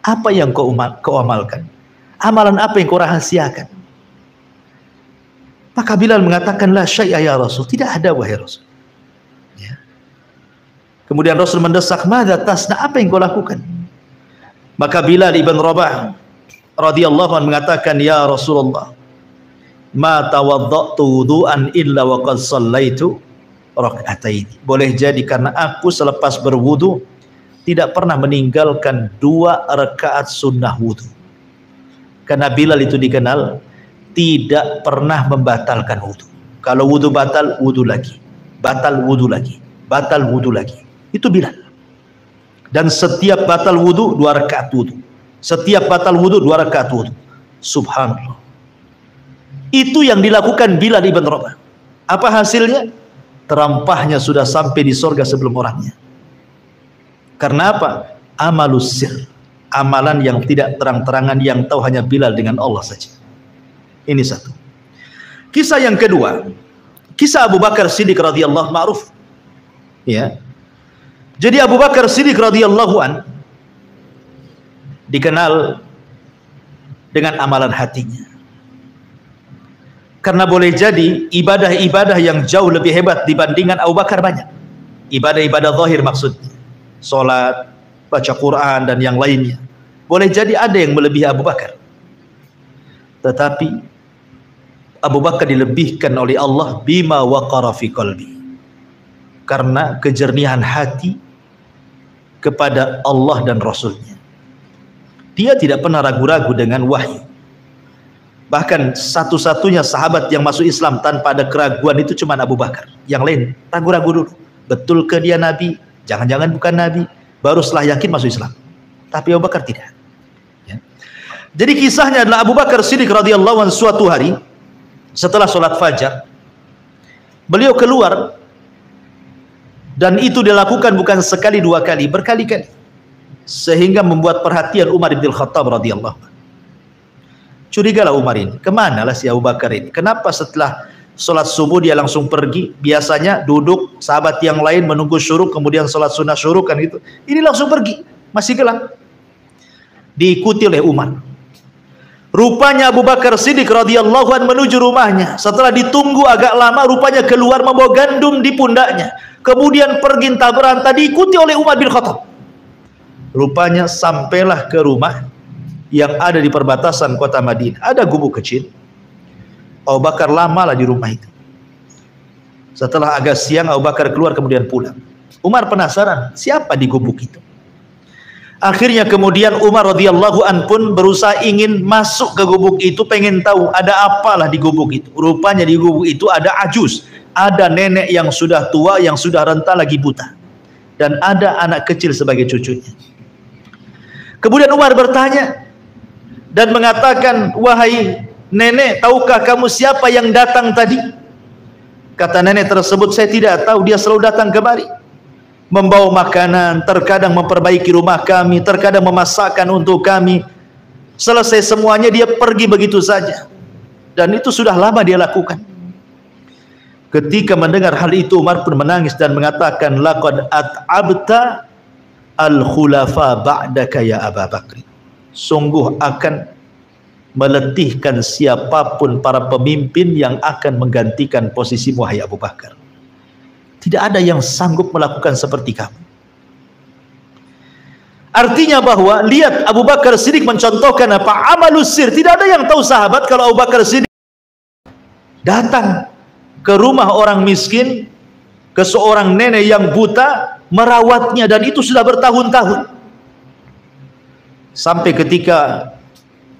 Apa yang kau amalkan? Amalan apa yang kau rahasiakan? Maka Bilal mengatakan, la syai'a ya Rasul, tidak ada wahai Rasul. Ya. Kemudian Rasul mendesak, madza tasna? Apa yang kau lakukan? Maka Bilal ibn Rabah radhiyallahu anhu mengatakan, ya Rasulullah, ma tawaddatu wudu'an illa wa qad shallaitu rak'atain. Boleh jadi karena aku selepas berwudu tidak pernah meninggalkan 2 rakaat sunnah wudu. Karena Bilal itu dikenal tidak pernah membatalkan wudu. Kalau wudu batal, wudu lagi, batal wudu lagi, batal wudu lagi. Itu Bilal. Dan setiap batal wudu 2 rakaat wudu. Setiap batal wudu 2 rakaat wudu. Subhanallah. Itu yang dilakukan Bilal ibn Rabah. Apa hasilnya? Terampahnya sudah sampai di surga sebelum orangnya. Karena apa? Amalus sir, amalan yang tidak terang-terangan, yang tahu hanya Bilal dengan Allah saja. Ini satu. Kisah yang kedua, kisah Abu Bakar Siddiq radhiyallahu ma'ruf. Ya. Jadi Abu Bakar Siddiq radhiyallahu an dikenal dengan amalan hatinya. Karena boleh jadi ibadah-ibadah yang jauh lebih hebat dibandingkan Abu Bakar banyak. Ibadah-ibadah zahir maksudnya, salat, baca Quran dan yang lainnya. Boleh jadi ada yang melebihi Abu Bakar. Tetapi Abu Bakar dilebihkan oleh Allah bima waqara fi qalbi, karena kejernihan hati kepada Allah dan Rasulnya. Dia tidak pernah ragu-ragu dengan wahyu. Bahkan satu-satunya sahabat yang masuk Islam tanpa ada keraguan itu cuma Abu Bakar. Yang lain ragu-ragu dulu, betul ke dia Nabi, jangan-jangan bukan Nabi, baru setelah yakin masuk Islam. Tapi Abu Bakar tidak. Ya. Jadi kisahnya adalah Abu Bakar Siddiq radhiyallahu anhu suatu hari setelah sholat fajar, beliau keluar, dan itu dilakukan bukan sekali dua kali, berkali-kali, sehingga membuat perhatian Umar bin Khattab radhiyallahu anhu. Curigalah Umar ini, kemana lah si Abu Bakar ini? Kenapa setelah sholat subuh dia langsung pergi? Biasanya duduk, sahabat yang lain menunggu syuruk, kemudian sholat sunnah syuruk kan gitu. Ini langsung pergi, masih gelap. Diikuti oleh Umar. Rupanya Abu Bakar Siddiq radhiyallahu anhu menuju rumahnya. Setelah ditunggu agak lama, rupanya keluar membawa gandum di pundaknya. Kemudian pergi entah berantah, diikuti oleh Umar bin Khattab. Rupanya sampailah ke rumah yang ada di perbatasan kota Madinah. Ada gubuk kecil. Abu Bakar lamalah di rumah itu. Setelah agak siang, Abu Bakar keluar kemudian pulang. Umar penasaran, siapa di gubuk itu? Akhirnya kemudian Umar radhiyallahu an pun berusaha ingin masuk ke gubuk itu, pengen tahu ada apalah di gubuk itu. Rupanya di gubuk itu ada ajus, ada nenek yang sudah tua, yang sudah renta lagi buta, dan ada anak kecil sebagai cucunya. Kemudian Umar bertanya dan mengatakan, wahai nenek, tahukah kamu siapa yang datang tadi? Kata nenek tersebut, saya tidak tahu, dia selalu datang kemari, membawa makanan, terkadang memperbaiki rumah kami, terkadang memasakkan untuk kami. Selesai semuanya dia pergi begitu saja. Dan itu sudah lama dia lakukan. Ketika mendengar hal itu, Umar pun menangis dan mengatakan, laqad at'abta al-khulafa ba'daka ya Abu Bakr. Sungguh akan meletihkan siapapun para pemimpin yang akan menggantikan posisi wahai Abu Bakar. Tidak ada yang sanggup melakukan seperti kamu. Artinya bahwa lihat Abu Bakar Siddiq mencontohkan apa? Amalus sir. Tidak ada yang tahu sahabat kalau Abu Bakar Siddiq datang ke rumah orang miskin, ke seorang nenek yang buta, merawatnya, dan itu sudah bertahun-tahun. Sampai ketika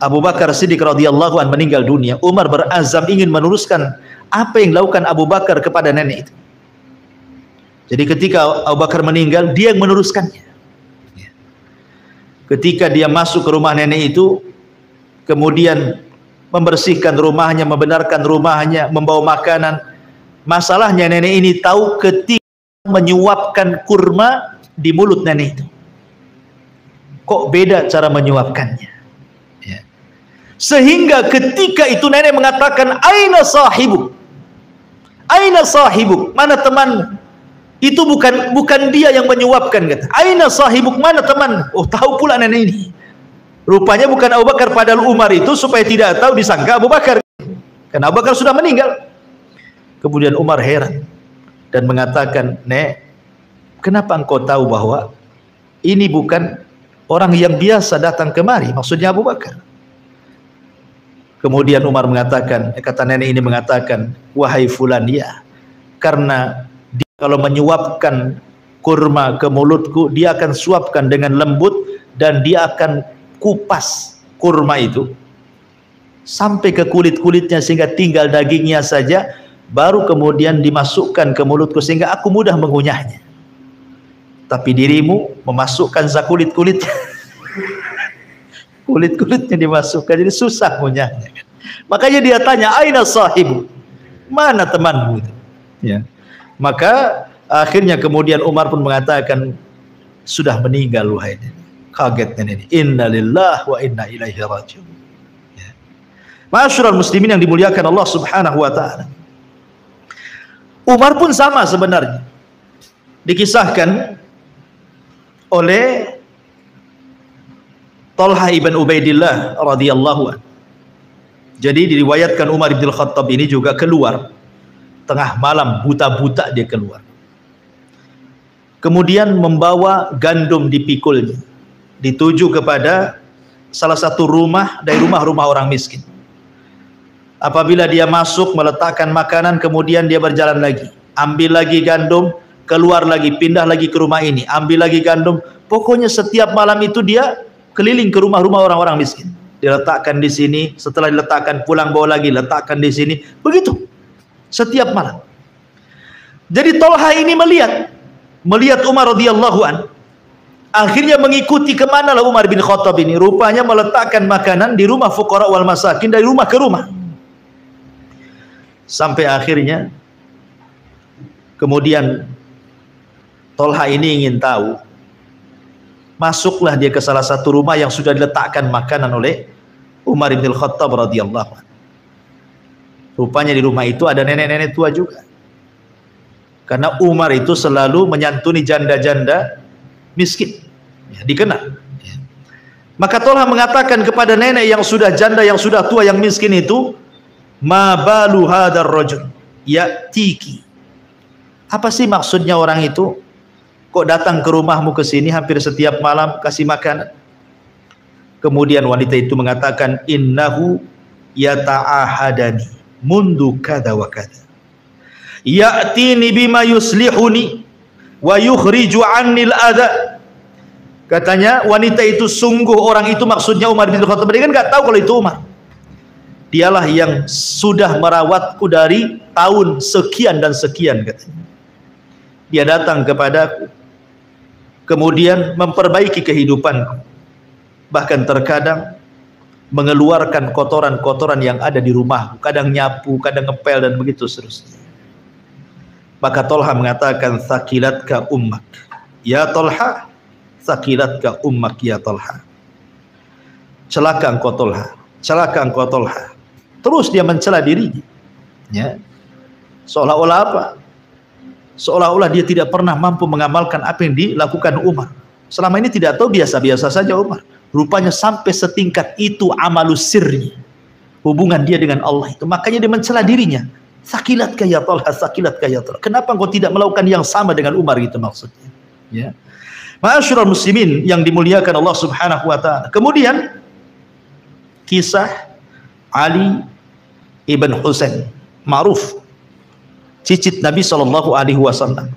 Abu Bakar Siddiq radhiyallahu anhu meninggal dunia, Umar berazam ingin meneruskan apa yang dilakukan Abu Bakar kepada nenek itu. Jadi ketika Abu Bakar meninggal, dia yang meneruskannya. Ketika dia masuk ke rumah nenek itu, kemudian membersihkan rumahnya, membenarkan rumahnya, membawa makanan. Masalahnya nenek ini tahu ketika menyuapkan kurma di mulut nenek itu, kok beda cara menyuapkannya. Sehingga ketika itu nenek mengatakan, aina sahibuk? Aina sahibuk? Mana teman? Itu bukan dia yang menyuapkan, kata. Aina sahibuk, mana teman? Oh, tahu pula nenek ini. Rupanya bukan Abu Bakar, padahal Umar itu supaya tidak tahu disangka Abu Bakar. Karena Abu Bakar sudah meninggal. Kemudian Umar heran dan mengatakan, "Nek, kenapa engkau tahu bahwa ini bukan orang yang biasa datang kemari?" Maksudnya Abu Bakar. Kemudian Umar mengatakan, kata nenek ini mengatakan, "Wahai fulan, ya, karena dia kalau menyuapkan kurma ke mulutku, dia akan suapkan dengan lembut dan dia akan kupas kurma itu sampai ke kulit-kulitnya sehingga tinggal dagingnya saja, baru kemudian dimasukkan ke mulutku sehingga aku mudah mengunyahnya. Tapi dirimu memasukkan kulit-kulitnya kulit-kulitnya dimasukkan, jadi susah mengunyahnya. Makanya dia tanya, aina sahibu? Mana temanmu itu? Ya. Maka akhirnya kemudian Umar pun mengatakan, sudah meninggal wahai nenek. Kaget nenek ini. Inna lillahi wa inna ilaihi raji'un. Ya. Ma'asyiral muslimin yang dimuliakan Allah Subhanahu wa taala. Umar pun sama sebenarnya. Dikisahkan oleh Talha ibn Ubaidillah radhiyallahu anhu. Jadi diriwayatkan Umar bin Khattab ini juga keluar tengah malam, buta-buta dia keluar. Kemudian membawa gandum dipikulnya, dituju kepada salah satu rumah dari rumah-rumah orang miskin. Apabila dia masuk meletakkan makanan, kemudian dia berjalan lagi, ambil lagi gandum, keluar lagi, pindah lagi ke rumah ini, ambil lagi gandum. Pokoknya setiap malam itu dia keliling ke rumah-rumah orang-orang miskin. Diletakkan di sini, setelah diletakkan pulang bawa lagi, letakkan di sini. Begitu setiap malam. Jadi Tolha ini melihat Umar radhiyallahu an. Akhirnya mengikuti kemana lah Umar bin Khattab ini. Rupanya meletakkan makanan di rumah fuqara wal masakin, dari rumah ke rumah. Sampai akhirnya kemudian Tolha ini ingin tahu. Masuklah dia ke salah satu rumah yang sudah diletakkan makanan oleh Umar bin Khattab radhiyallahu anhu. Rupanya di rumah itu ada nenek-nenek tua juga. Karena Umar itu selalu menyantuni janda-janda miskin. Ya, dikenal. Ya. Maka Tolha mengatakan kepada nenek yang sudah janda, yang sudah tua, yang miskin itu, ma balu hadar rajul ya'tiki. Apa sih maksudnya orang itu kok datang ke rumahmu ke sini hampir setiap malam kasih makanan? Kemudian wanita itu mengatakan, innahu yata'ahadani mundu kada wa kada, ya'tini bima yuslihuni wa yukhriju 'annil adha. Katanya wanita itu sungguh, orang itu maksudnya Umar bin Khattab. Dia kan nggak tahu kalau itu Umar. Dialah yang sudah merawatku dari tahun sekian dan sekian, katanya. Dia datang kepadaku, kemudian memperbaiki kehidupanku, bahkan terkadang mengeluarkan kotoran-kotoran yang ada di rumahku, kadang nyapu, kadang ngepel, dan begitu seterusnya. Maka Tolha mengatakan, sakilatka ummak ya Tolha, sakilatka ummak ya Tolha. Celaka engkau Tolha, celaka engkau Tolha. Terus dia mencela dirinya, ya. Seolah-olah apa? Seolah-olah dia tidak pernah mampu mengamalkan apa yang dilakukan Umar. Selama ini tidak tahu, biasa-biasa saja Umar. Rupanya sampai setingkat itu amalus sirri, hubungan dia dengan Allah itu. Makanya dia mencela dirinya. Sakilatka ya Tolha, sakilatka ya Tolha. Kenapa engkau tidak melakukan yang sama dengan Umar, gitu maksudnya. Ya. Ma'asyiral muslimin yang dimuliakan Allah Subhanahu wa taala. Kemudian kisah Ali ibn Husain, ma'ruf, cicit Nabi sallallahu alaihi wasallam.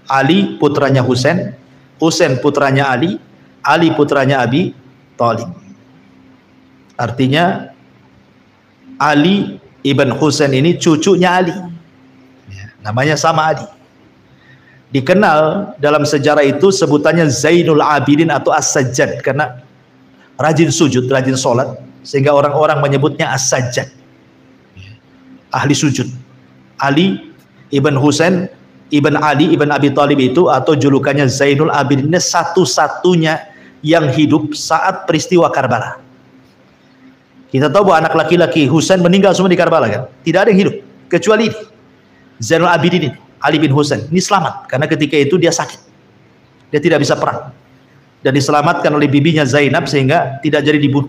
Ali putranya Husain, Husain putranya Ali, Ali putranya Abi Thalib. Artinya Ali ibn Husain ini cucunya Ali. Ya, namanya sama Ali. Dikenal dalam sejarah itu sebutannya Zainul Abidin atau As-Sajjad, karena rajin sujud, rajin sholat, sehingga orang-orang menyebutnya As-Sajjad, ahli sujud. Ali ibn Husain ibn Ali ibn Abi Thalib itu, atau julukannya Zainul Abidin, satu-satunya yang hidup saat peristiwa Karbala. Kita tahu bahwa anak laki-laki Husain meninggal semua di Karbala, kan? Tidak ada yang hidup kecuali ini, Zainul Abidin ini, Ali bin Husain. Ini selamat karena ketika itu dia sakit, dia tidak bisa perang, dan diselamatkan oleh bibinya Zainab sehingga tidak jadi dibunuh.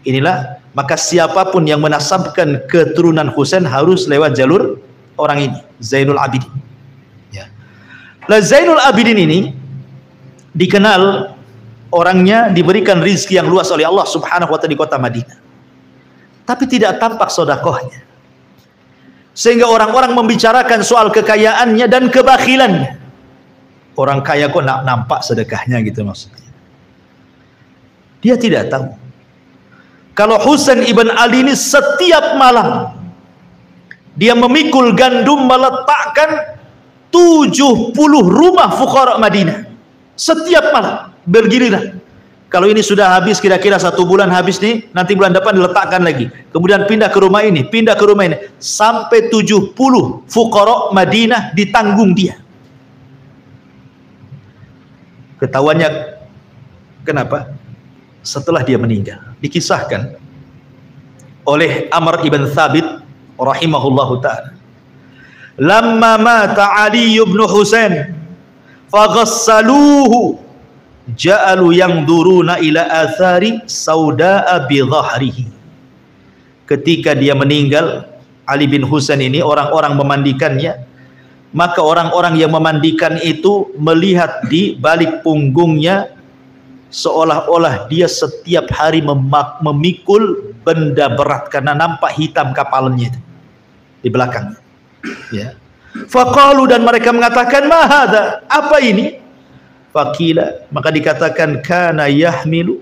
Inilah, maka siapapun yang menasabkan keturunan Husain harus lewat jalur orang ini, Zainul Abidin. Ya. Nah, Zainul Abidin ini dikenal orangnya diberikan rizki yang luas oleh Allah Subhanahu wa ta'ala di kota Madinah, tapi tidak tampak sedekahnya, sehingga orang-orang membicarakan soal kekayaannya dan kebakhilannya. Orang kaya kok nak nampak sedekahnya, gitu maksudnya. Dia tidak tahu kalau Husain ibn Ali ini setiap malam dia memikul gandum meletakkan 70 rumah fuqara Madinah. Setiap malam bergiliran. Kalau ini sudah habis, kira-kira 1 bulan habis nih, nanti bulan depan diletakkan lagi, kemudian pindah ke rumah ini, pindah ke rumah ini, sampai 70 fuqara Madinah ditanggung dia. Ketahuannya kenapa? Setelah dia meninggal, dikisahkan oleh Amr ibn Thabit rahimahullahu ta'ala, lamma mata Ali ibn Husain faghassaluhu ja'alu yangduruna ila athari sauda'a bi dhahrihi. Ketika dia meninggal, Ali bin Husain ini, orang-orang memandikannya, maka orang-orang yang memandikan itu melihat di balik punggungnya seolah-olah dia setiap hari memikul benda berat karena nampak hitam kapalnya itu di belakang. Ya. Faqalu, dan mereka mengatakan, ma hadza, apa ini? Faqila, maka dikatakan, kana yahmilu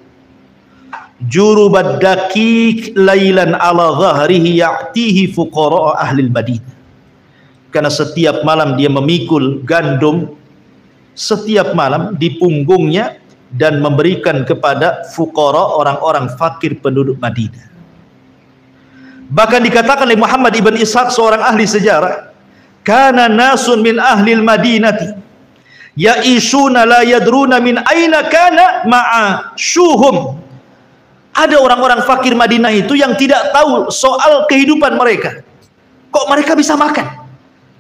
jurubad daqiq lailan ala dhahrihi ya'tihi fuqara ahli al-Madinah. Karena setiap malam dia memikul gandum setiap malam di punggungnya dan memberikan kepada fuqara, orang-orang fakir penduduk Madinah. Bahkan dikatakan oleh Muhammad ibn Ishaq, seorang ahli sejarah, kana nasun min ahli al-Madinati ya'ishuna la yadruna min aina kana ma'ashuhum. Ada orang-orang fakir Madinah itu yang tidak tahu soal kehidupan mereka. Kok mereka bisa makan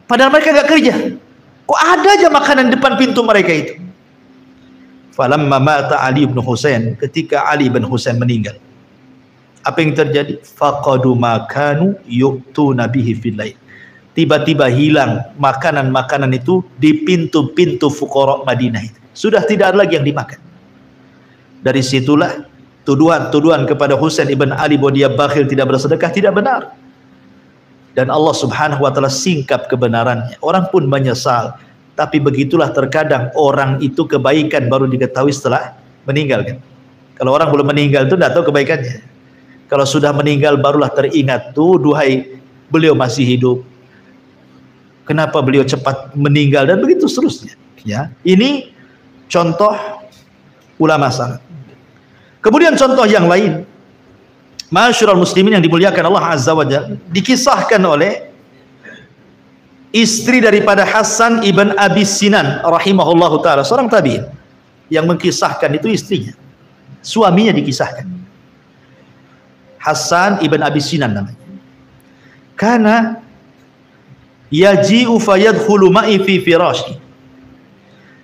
padahal mereka gak kerja? Kok ada aja makanan depan pintu mereka itu? Falamma mata Ali bin Husain, ketika Ali bin Husain meninggal, apa yang terjadi? Faqadu makanu yu'tuna bihi fil lail. Tiba-tiba hilang makanan-makanan itu di pintu-pintu fuqara Madinah itu. Sudah tidak ada lagi yang dimakan. Dari situlah tuduhan-tuduhan kepada Husain ibn Ali bahwa dia bakhil, tidak bersedekah, tidak benar. Dan Allah Subhanahu wa taala singkap kebenarannya. Orang pun menyesal. Tapi begitulah terkadang orang itu kebaikan baru diketahui setelah meninggal kan. Kalau orang belum meninggal itu tidak tahu kebaikannya. Kalau sudah meninggal barulah teringat, tuh duhai beliau masih hidup, kenapa beliau cepat meninggal, dan begitu seterusnya. Ya, ini contoh ulama salaf. Kemudian contoh yang lain, ma'asyiral muslimin yang dimuliakan Allah Azza wa Jalla, dikisahkan oleh istri daripada Hasan ibn Abi Sinan rahimahullahu taala, seorang tabi'in, yang mengkisahkan itu istrinya, suaminya dikisahkan. Hasan ibn Abi Sinan namanya. Kana yaji'u fayadkhulu ma'i fi firashi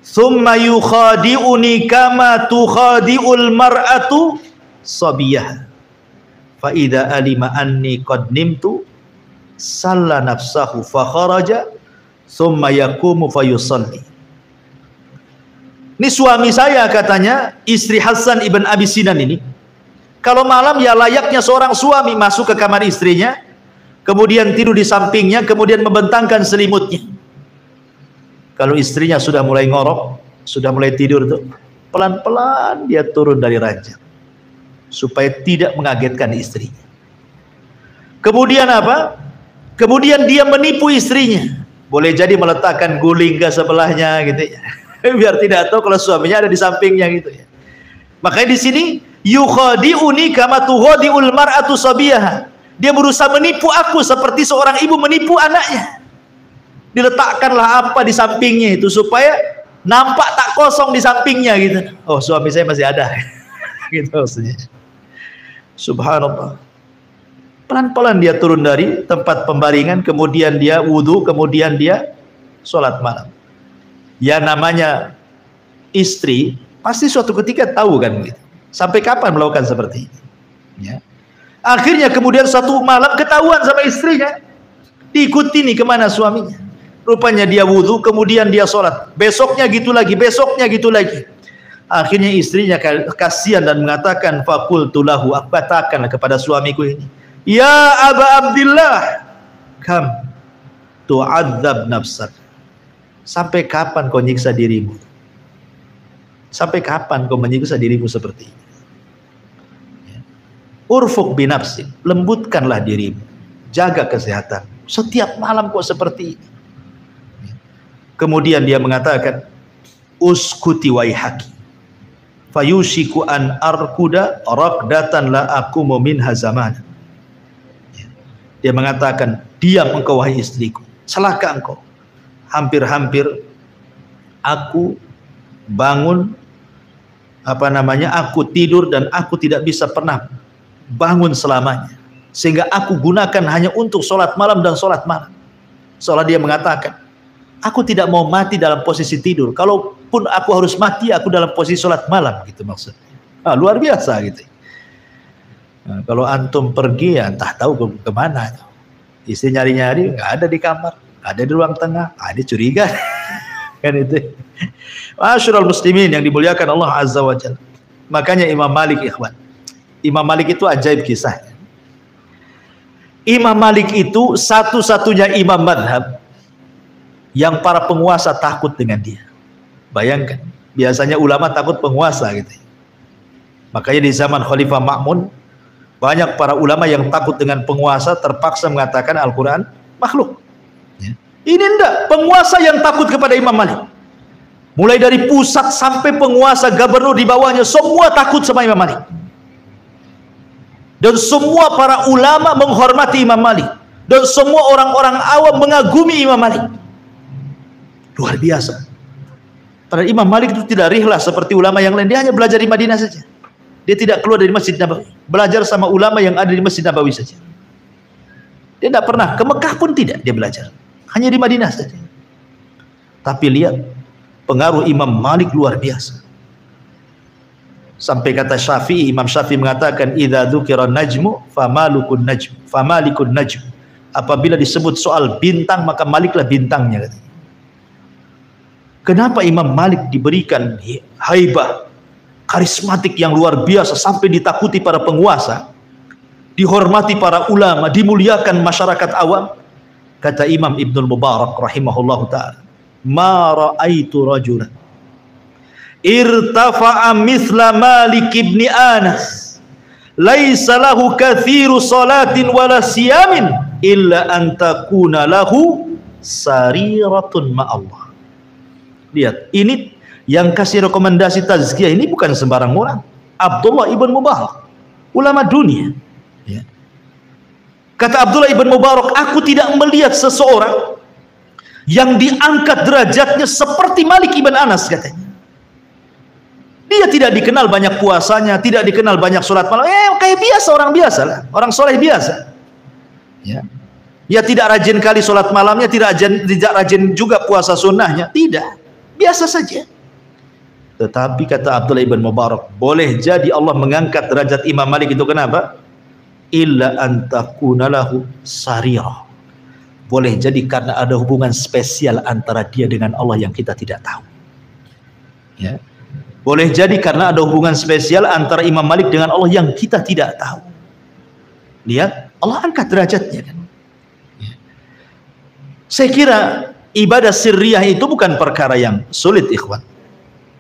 thumma yukhadi'uni kama tukhadi'ul mar'atu sabiyah fa idza alima anni qad nimtu salla nafsahu fa kharaja thumma yaqumu fayusalli. Ini suami saya, katanya istri Hasan ibn Abi Sinan ini, kalau malam ya layaknya seorang suami, masuk ke kamar istrinya, kemudian tidur di sampingnya, kemudian membentangkan selimutnya. Kalau istrinya sudah mulai ngorok, sudah mulai tidur tuh, pelan-pelan dia turun dari ranjang supaya tidak mengagetkan istrinya. Kemudian apa? Kemudian dia menipu istrinya. Boleh jadi meletakkan guling ke sebelahnya gitu ya. Biar tidak tahu kalau suaminya ada di sampingnya gitu ya. Makanya di sini yukhadi'uni kama tukhadi'ul mar'atu sabiyaha. Dia berusaha menipu aku seperti seorang ibu menipu anaknya. Diletakkanlah apa di sampingnya itu supaya nampak tak kosong di sampingnya gitu. Oh, suami saya masih ada. Gitu maksudnya. Subhanallah. Pelan-pelan dia turun dari tempat pembaringan, kemudian dia wudu, kemudian dia sholat malam. Ya namanya istri pasti suatu ketika tahu kan gitu. Sampai kapan melakukan seperti ini? Ya. Akhirnya kemudian satu malam ketahuan sama istrinya, diikuti nih kemana suaminya. Rupanya dia wudu, kemudian dia sholat. Besoknya gitu lagi, besoknya gitu lagi. Akhirnya istrinya kasihan dan mengatakan, faqultu lahu, aku katakan kepada suamiku ini, ya Aba Abdillah, kam tu'adzab nafsak. Sampai kapan kau nyiksa dirimu? Sampai kapan kau menyiksa dirimu seperti ini? Urfuk binafsik, lembutkanlah dirimu, jaga kesehatan. Setiap malam kok seperti ini. Kemudian dia mengatakan, uskuti waihaki, fayushiku an arkuda raqdatan la aqumu minha zaman. Dia mengatakan, diam engkau wahai istriku, celaka engkau. Hampir-hampir aku bangun, aku tidur dan aku tidak bisa pernah bangun selamanya, sehingga aku gunakan hanya untuk sholat malam dan sholat malam. Seolah dia mengatakan, aku tidak mau mati dalam posisi tidur, kalaupun aku harus mati, aku dalam posisi sholat malam, gitu maksudnya. Luar biasa gitu. Nah, kalau antum pergi ya entah tahu kemana. Istri nyari-nyari, nggak ada di kamar, ada di ruang tengah, ada curiga. Kan itu. Ma'asyiral muslimin yang dimuliakan Allah Azza wa Jalla. Makanya Imam Malik, ikhwan, Imam Malik itu ajaib kisahnya. Imam Malik itu satu-satunya imam madhab yang para penguasa takut dengan dia. Bayangkan, biasanya ulama takut penguasa gitu. Makanya di zaman Khalifah Ma'mun, banyak para ulama yang takut dengan penguasa terpaksa mengatakan Al-Quran makhluk. Ini enggak, penguasa yang takut kepada Imam Malik. Mulai dari pusat sampai penguasa, gubernur di bawahnya, semua takut sama Imam Malik. Dan semua para ulama menghormati Imam Malik. Dan semua orang-orang awam mengagumi Imam Malik. Luar biasa. Padahal Imam Malik itu tidak rihlah seperti ulama yang lain. Dia hanya belajar di Madinah saja. Dia tidak keluar dari Masjid Nabawi. Belajar sama ulama yang ada di Masjid Nabawi saja. Dia tidak pernah, ke Mekah pun tidak dia belajar. Hanya di Madinah saja. Tapi lihat, pengaruh Imam Malik luar biasa. Sampai kata Syafi'i, Imam Syafi'i mengatakan, idza dzukira najmu famalikun najm. Apabila disebut soal bintang, maka Maliklah bintangnya. Kenapa Imam Malik diberikan haibah, karismatik yang luar biasa sampai ditakuti para penguasa, dihormati para ulama, dimuliakan masyarakat awam? Kata Imam Ibnul Mubarak rahimahullahu ta'ala, ma ra'aitu rajulan irtafa'a mithla Malik ibn Anas laisa lahu kathiru salatin wala siyamin illa an takuna lahu sariratun ma'allah. Lihat, ini yang kasih rekomendasi tazkiyah ini bukan sembarang orang. Abdullah ibn Mubarak, ulama dunia. Ya. Kata Abdullah ibn Mubarak, aku tidak melihat seseorang yang diangkat derajatnya seperti Malik ibn Anas, katanya. Dia tidak dikenal banyak puasanya, tidak dikenal banyak sholat malam. Kayak biasa, orang biasa lah, orang soleh biasa. Ya, ya tidak rajin kali sholat malamnya, tidak rajin juga puasa sunnahnya, tidak, biasa saja. Tetapi kata Abdullah ibn Mubarak, boleh jadi Allah mengangkat derajat Imam Malik itu kenapa? Illa antakuna lahu sarira. Boleh jadi karena ada hubungan spesial antara dia dengan Allah yang kita tidak tahu. Ya. Boleh jadi karena ada hubungan spesial antara Imam Malik dengan Allah yang kita tidak tahu. Lihat, Allah angkat derajatnya kan. Ya. Saya kira ibadah sirriyah itu bukan perkara yang sulit, ikhwan.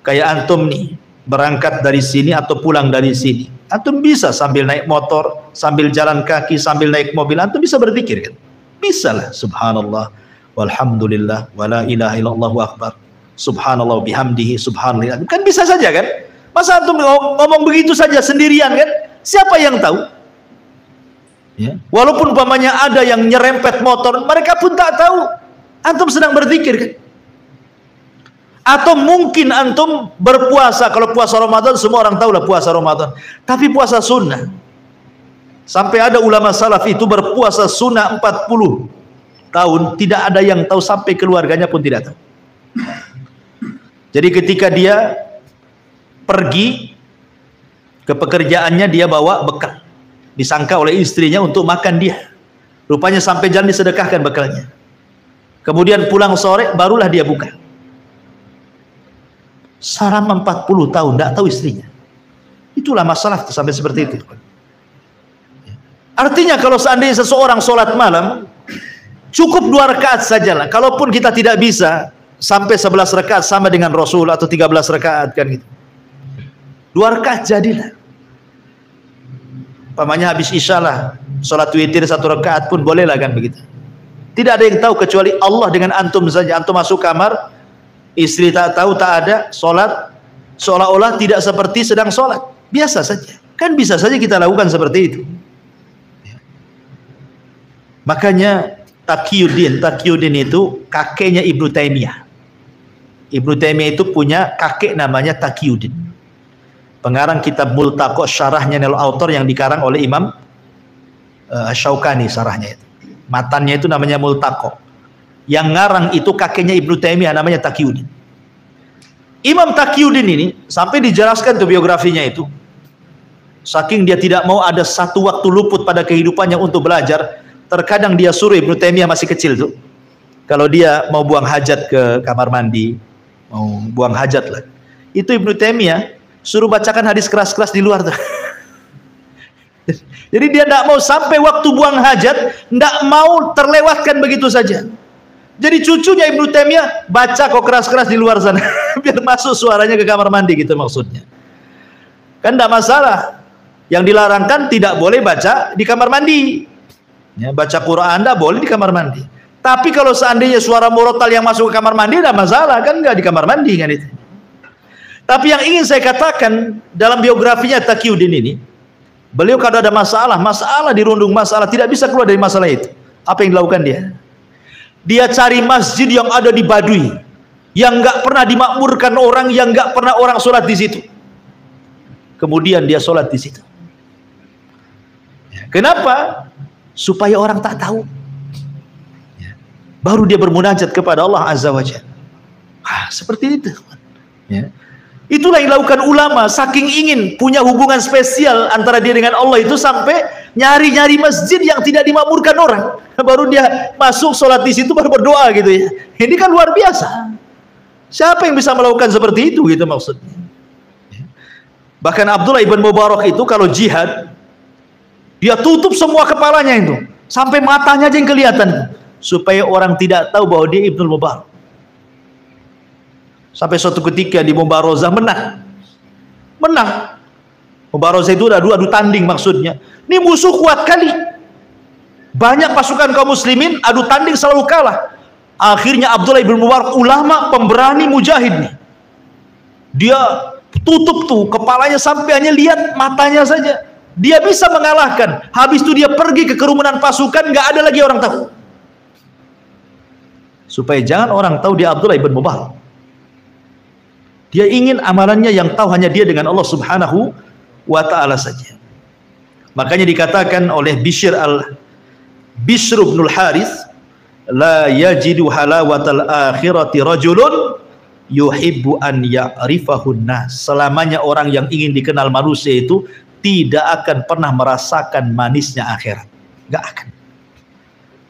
Kayak antum nih, berangkat dari sini atau pulang dari sini, antum bisa sambil naik motor, sambil jalan kaki, sambil naik mobil, antum bisa berzikir kan? Bisa lah, subhanallah walhamdulillah wala ilaha illallah akbar, subhanallah bihamdihi subhanallah, kan bisa saja kan? Masa antum ngomong begitu saja sendirian kan? Siapa yang tahu? Ya. Walaupun umpamanya ada yang nyerempet motor, mereka pun tak tahu antum sedang berzikir kan? Atau mungkin antum berpuasa, kalau puasa Ramadan semua orang tahu lah puasa Ramadan, tapi puasa sunnah, sampai ada ulama salaf itu berpuasa sunnah 40 tahun, tidak ada yang tahu, sampai keluarganya pun tidak tahu. Jadi ketika dia pergi ke pekerjaannya, dia bawa bekal, disangka oleh istrinya untuk makan dia, rupanya sampai jalan disedekahkan bekalnya. Kemudian pulang sore barulah dia buka. Selama 40 tahun tidak tahu istrinya. Itulah masalah sampai seperti itu. Artinya kalau seandainya seseorang sholat malam cukup 2 rakaat sajalah. Kalaupun kita tidak bisa sampai 11 rakaat sama dengan Rasul atau 13 rakaat kan gitu. 2 rakaat jadilah. Pamannya habis isya lah, sholat witir 1 rakaat pun boleh lah kan begitu. Tidak ada yang tahu kecuali Allah dengan antum saja. Antum masuk kamar, istri tak tahu, tak ada, sholat seolah-olah tidak seperti sedang sholat, biasa saja. Kan bisa saja kita lakukan seperti itu. Makanya Taqiyuddin itu kakeknya Ibnu Taimiyah. Ibnu Taimiyah itu punya kakek namanya Taqiyuddin, pengarang kitab Multaqo, syarahnya Nail Autor yang dikarang oleh Imam Syaukani, syarahnya itu. Matannya itu namanya Multaqo. Yang ngarang itu kakeknya Ibnu Taimiyah, namanya Taqiyuddin. Imam Taqiyuddin ini sampai dijelaskan tuh biografinya itu, saking dia tidak mau ada satu waktu luput pada kehidupannya untuk belajar. Terkadang dia suruh, Ibnu Taimiyah masih kecil tuh, kalau dia mau buang hajat ke kamar mandi, mau buang hajat lah, itu Ibnu Taimiyah suruh bacakan hadis keras-keras di luar tuh. Jadi dia tidak mau sampai waktu buang hajat, tidak mau terlewatkan begitu saja. Jadi cucunya Ibnu Taimiyah baca kok keras-keras di luar sana, biar masuk suaranya ke kamar mandi gitu maksudnya. Kan tidak masalah. Yang dilarangkan tidak boleh baca di kamar mandi. Ya, baca Quran tidak boleh di kamar mandi. Tapi kalau seandainya suara murotal yang masuk ke kamar mandi tidak masalah, kan nggak di kamar mandi kan itu. Tapi yang ingin saya katakan dalam biografinya Taqiyuddin ini, beliau kalau ada masalah dirundung masalah, tidak bisa keluar dari masalah itu. Apa yang dilakukan dia? Dia cari masjid yang ada di Baduy, yang nggak pernah dimakmurkan orang, yang nggak pernah orang sholat di situ. Kemudian dia sholat di situ. Kenapa? Supaya orang tak tahu. Baru dia bermunajat kepada Allah Azza wa Jalla. Seperti itu. Ya. Itulah yang dilakukan ulama, saking ingin punya hubungan spesial antara dia dengan Allah itu sampai nyari-nyari masjid yang tidak dimakmurkan orang. Baru dia masuk sholat di situ baru berdoa gitu ya. Ini kan luar biasa. Siapa yang bisa melakukan seperti itu gitu maksudnya. Bahkan Abdullah ibn Mubarak itu kalau jihad, dia tutup semua kepalanya itu, sampai matanya aja yang kelihatan, supaya orang tidak tahu bahwa dia Ibnu Mubarak. Sampai suatu ketika di Mubarozah menang. Mubarozah itu adu tanding maksudnya. Ini musuh kuat kali. Banyak pasukan kaum muslimin, adu tanding selalu kalah. Akhirnya Abdullah ibn Mubarak, ulama pemberani mujahid nih. Dia tutup tuh kepalanya sampai hanya lihat matanya saja. Dia bisa mengalahkan. Habis itu dia pergi ke kerumunan pasukan, nggak ada lagi orang tahu. Supaya jangan orang tahu dia Abdullah ibn Mubarak. Dia ingin amalannya yang tahu hanya dia dengan Allah Subhanahu wa ta'ala saja. Makanya dikatakan oleh Bishr bin al-Harith, la yajidu halawatal akhirati rajulun yuhibbu an ya'rifahun nas. Selamanya orang yang ingin dikenal manusia itu tidak akan pernah merasakan manisnya akhirat. Enggak akan.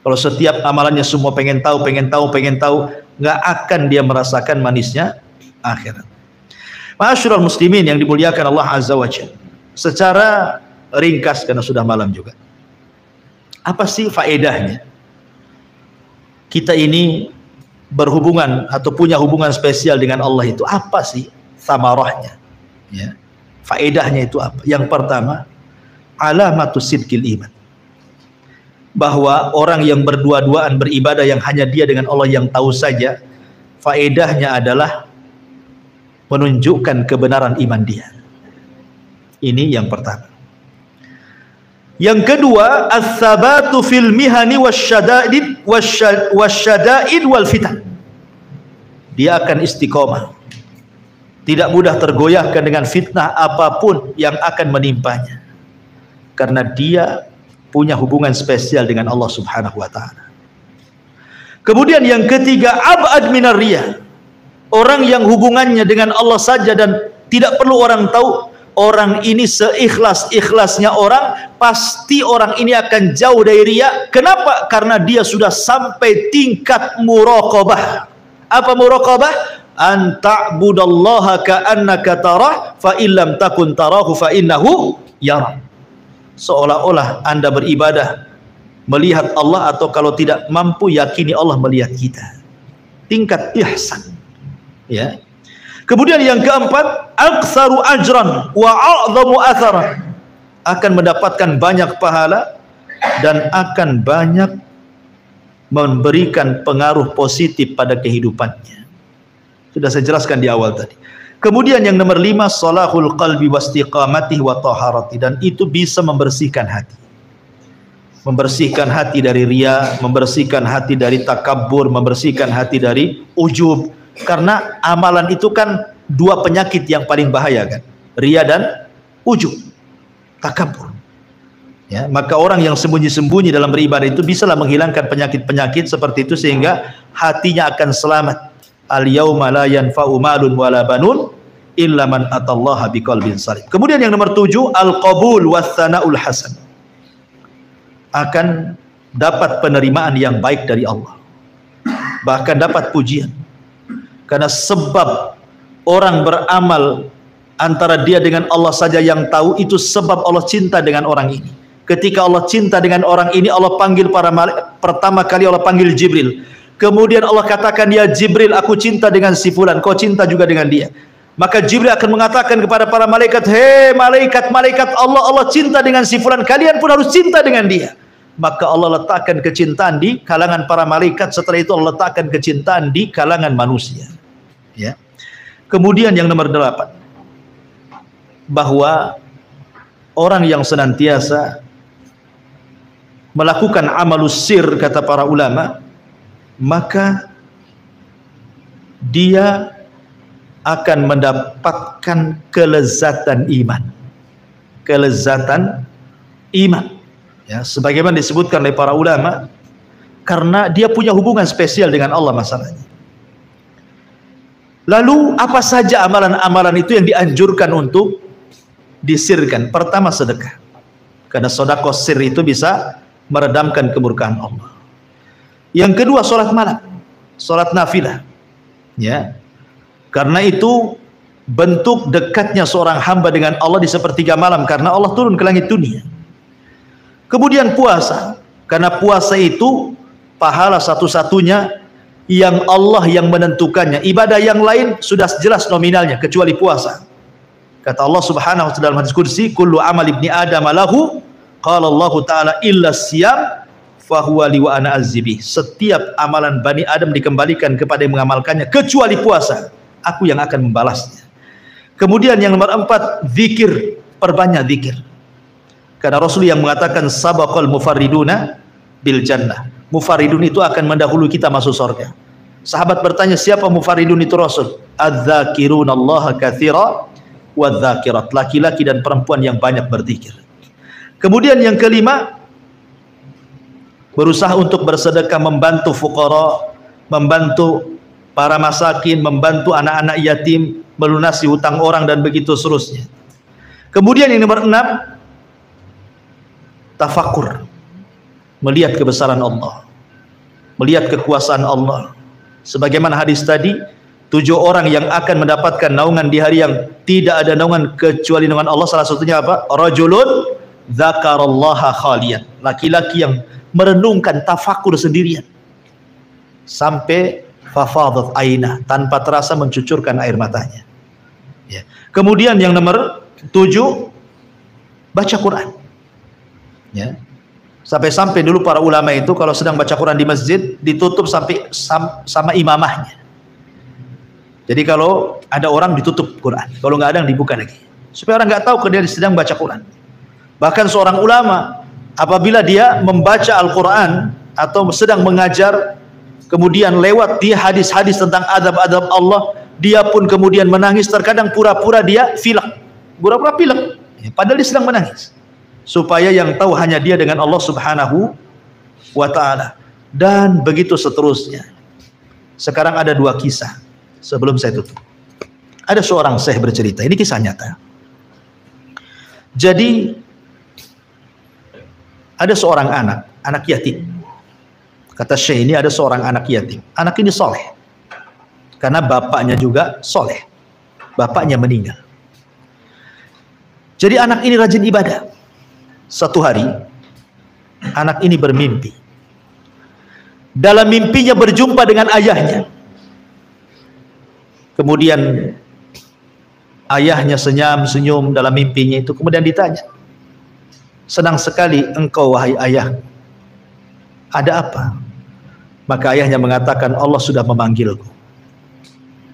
Kalau setiap amalannya semua pengen tahu, enggak akan dia merasakan manisnya akhirat. Ma'asyiral muslimin yang dimuliakan Allah Azza wa Jalla. Secara ringkas karena sudah malam juga. Apa sih faedahnya? Kita ini berhubungan atau punya hubungan spesial dengan Allah itu apa sih samarahnya? Ya. Faedahnya itu apa? Yang pertama, alamatus sidqil iman. Bahwa orang yang berdua-duaan beribadah yang hanya dia dengan Allah yang tahu saja, faedahnya adalah menunjukkan kebenaran iman dia. Ini yang pertama. Yang kedua, ats-tsabatu fil mihani wasyada'id wal fitan. Dia akan istiqomah. Tidak mudah tergoyahkan dengan fitnah apapun yang akan menimpanya. Karena dia punya hubungan spesial dengan Allah Subhanahu wa taala. Kemudian yang ketiga, ab'ad minar riya. Orang yang hubungannya dengan Allah saja dan tidak perlu orang tahu, orang ini seikhlas-ikhlasnya orang, pasti orang ini akan jauh dari riya. Kenapa? Karena dia sudah sampai tingkat muraqabah. Apa muraqabah? An ta'budallaha ka'annaka tarah fa illam takun tarahu fa innahu yara. Seolah-olah Anda beribadah melihat Allah, atau kalau tidak mampu yakini Allah melihat kita. Tingkat ihsan. Ya. Kemudian yang keempat, aktsaru ajran wa a'dhamu atharan. Akan mendapatkan banyak pahala dan akan banyak memberikan pengaruh positif pada kehidupannya. Sudah saya jelaskan di awal tadi. Kemudian yang nomor 5, salahul qalbi wastiqamatihi wa taharati, dan itu bisa membersihkan hati. Membersihkan hati dari riya, membersihkan hati dari takabbur, membersihkan hati dari ujub. Karena amalan itu kan dua penyakit yang paling bahaya kan, riya dan ujub, takabbur. Ya, maka orang yang sembunyi-sembunyi dalam beribadah itu bisalah menghilangkan penyakit-penyakit seperti itu sehingga hatinya akan selamat. Al-yauma la yanfa'u malun wala banun illa man atallaha biqalbin salim. Kemudian yang nomor 7, al-qabul was-sana'ul hasan. Akan dapat penerimaan yang baik dari Allah. Bahkan dapat pujian. Karena sebab orang beramal antara dia dengan Allah saja yang tahu. Itu sebab Allah cinta dengan orang ini. Ketika Allah cinta dengan orang ini, Allah panggil pertama kali Allah panggil Jibril. Kemudian Allah katakan, ya Jibril, aku cinta dengan si fulan, kau cinta juga dengan dia. Maka Jibril akan mengatakan kepada para malaikat, hei malaikat-malaikat Allah, Allah cinta dengan si fulan, kalian pun harus cinta dengan dia. Maka Allah letakkan kecintaan di kalangan para malaikat. Setelah itu Allah letakkan kecintaan di kalangan manusia. Ya. Kemudian yang nomor 8, bahwa orang yang senantiasa melakukan amalus sir, kata para ulama, maka dia akan mendapatkan kelezatan iman. Kelezatan iman. Ya, sebagaimana disebutkan oleh para ulama, karena dia punya hubungan spesial dengan Allah masalahnya. Lalu apa saja amalan-amalan itu yang dianjurkan untuk disirkan? Pertama, sedekah. Karena sedekah sir itu bisa meredamkan kemurkaan Allah. Yang kedua, sholat malam, sholat nafilah. Ya. Karena itu bentuk dekatnya seorang hamba dengan Allah di sepertiga malam, karena Allah turun ke langit dunia. Kemudian puasa, karena puasa itu pahala satu-satunya yang Allah yang menentukannya. Ibadah yang lain sudah jelas nominalnya kecuali puasa. Kata Allah Subhanahu wa ta'ala dalam hadis qudsi, kullu amal ibni adam lahu, qala Allah taala illa siyam fahuwa li wa ana azzibi. Setiap amalan Bani Adam dikembalikan kepada yang mengamalkannya kecuali puasa. Aku yang akan membalasnya. Kemudian yang nomor 4, zikir, perbanyak zikir. Karena Rasul yang mengatakan sabaqal mufarriduna bil jannah. Mufarridun itu akan mendahului kita masuk surga. Sahabat bertanya, siapa mufarridun itu Rasul? Adz-dzakirunallaha katsira wadz-dzakirat. Laki-laki dan perempuan yang banyak berzikir. Kemudian yang kelima, berusaha untuk bersedekah, membantu fuqara, membantu para masakin, membantu anak-anak yatim, melunasi hutang orang, dan begitu seterusnya. Kemudian yang nomor 6, tafakur, melihat kebesaran Allah, melihat kekuasaan Allah. Sebagaimana hadis tadi, 7 orang yang akan mendapatkan naungan di hari yang tidak ada naungan kecuali naungan Allah. Salah satunya apa? Rajulun dzakarallaha khaliyan, laki-laki yang merenungkan, tafakur sendirian sampai fafadat aina, tanpa terasa mencucurkan air matanya. Ya. Kemudian yang nomor 7, baca Quran. Ya. Sampai-sampai dulu para ulama itu kalau sedang baca Quran di masjid ditutup sampai sama imamahnya. Jadi kalau ada orang ditutup Quran, kalau nggak ada yang dibuka lagi, supaya orang nggak tahu kalau dia sedang baca Quran. Bahkan seorang ulama apabila dia membaca Al-Quran atau sedang mengajar, kemudian lewat di hadis-hadis tentang adab-adab Allah, dia pun kemudian menangis. Terkadang pura-pura dia pilek, pura-pura pilek, padahal dia sedang menangis, supaya yang tahu hanya dia dengan Allah Subhanahu wa ta'ala. Dan begitu seterusnya. Sekarang ada 2 kisah sebelum saya tutup. Ada seorang syekh bercerita, ini kisah nyata. Jadi ada seorang anak yatim. Kata syekh ini, ada seorang anak yatim. Anak ini soleh, karena bapaknya juga soleh. Bapaknya meninggal. Jadi anak ini rajin ibadah. Satu hari, anak ini bermimpi. Dalam mimpinya berjumpa dengan ayahnya. Kemudian ayahnya senyum dalam mimpinya itu. Kemudian ditanya, senang sekali engkau wahai ayah, ada apa? Maka ayahnya mengatakan, Allah sudah memanggilku.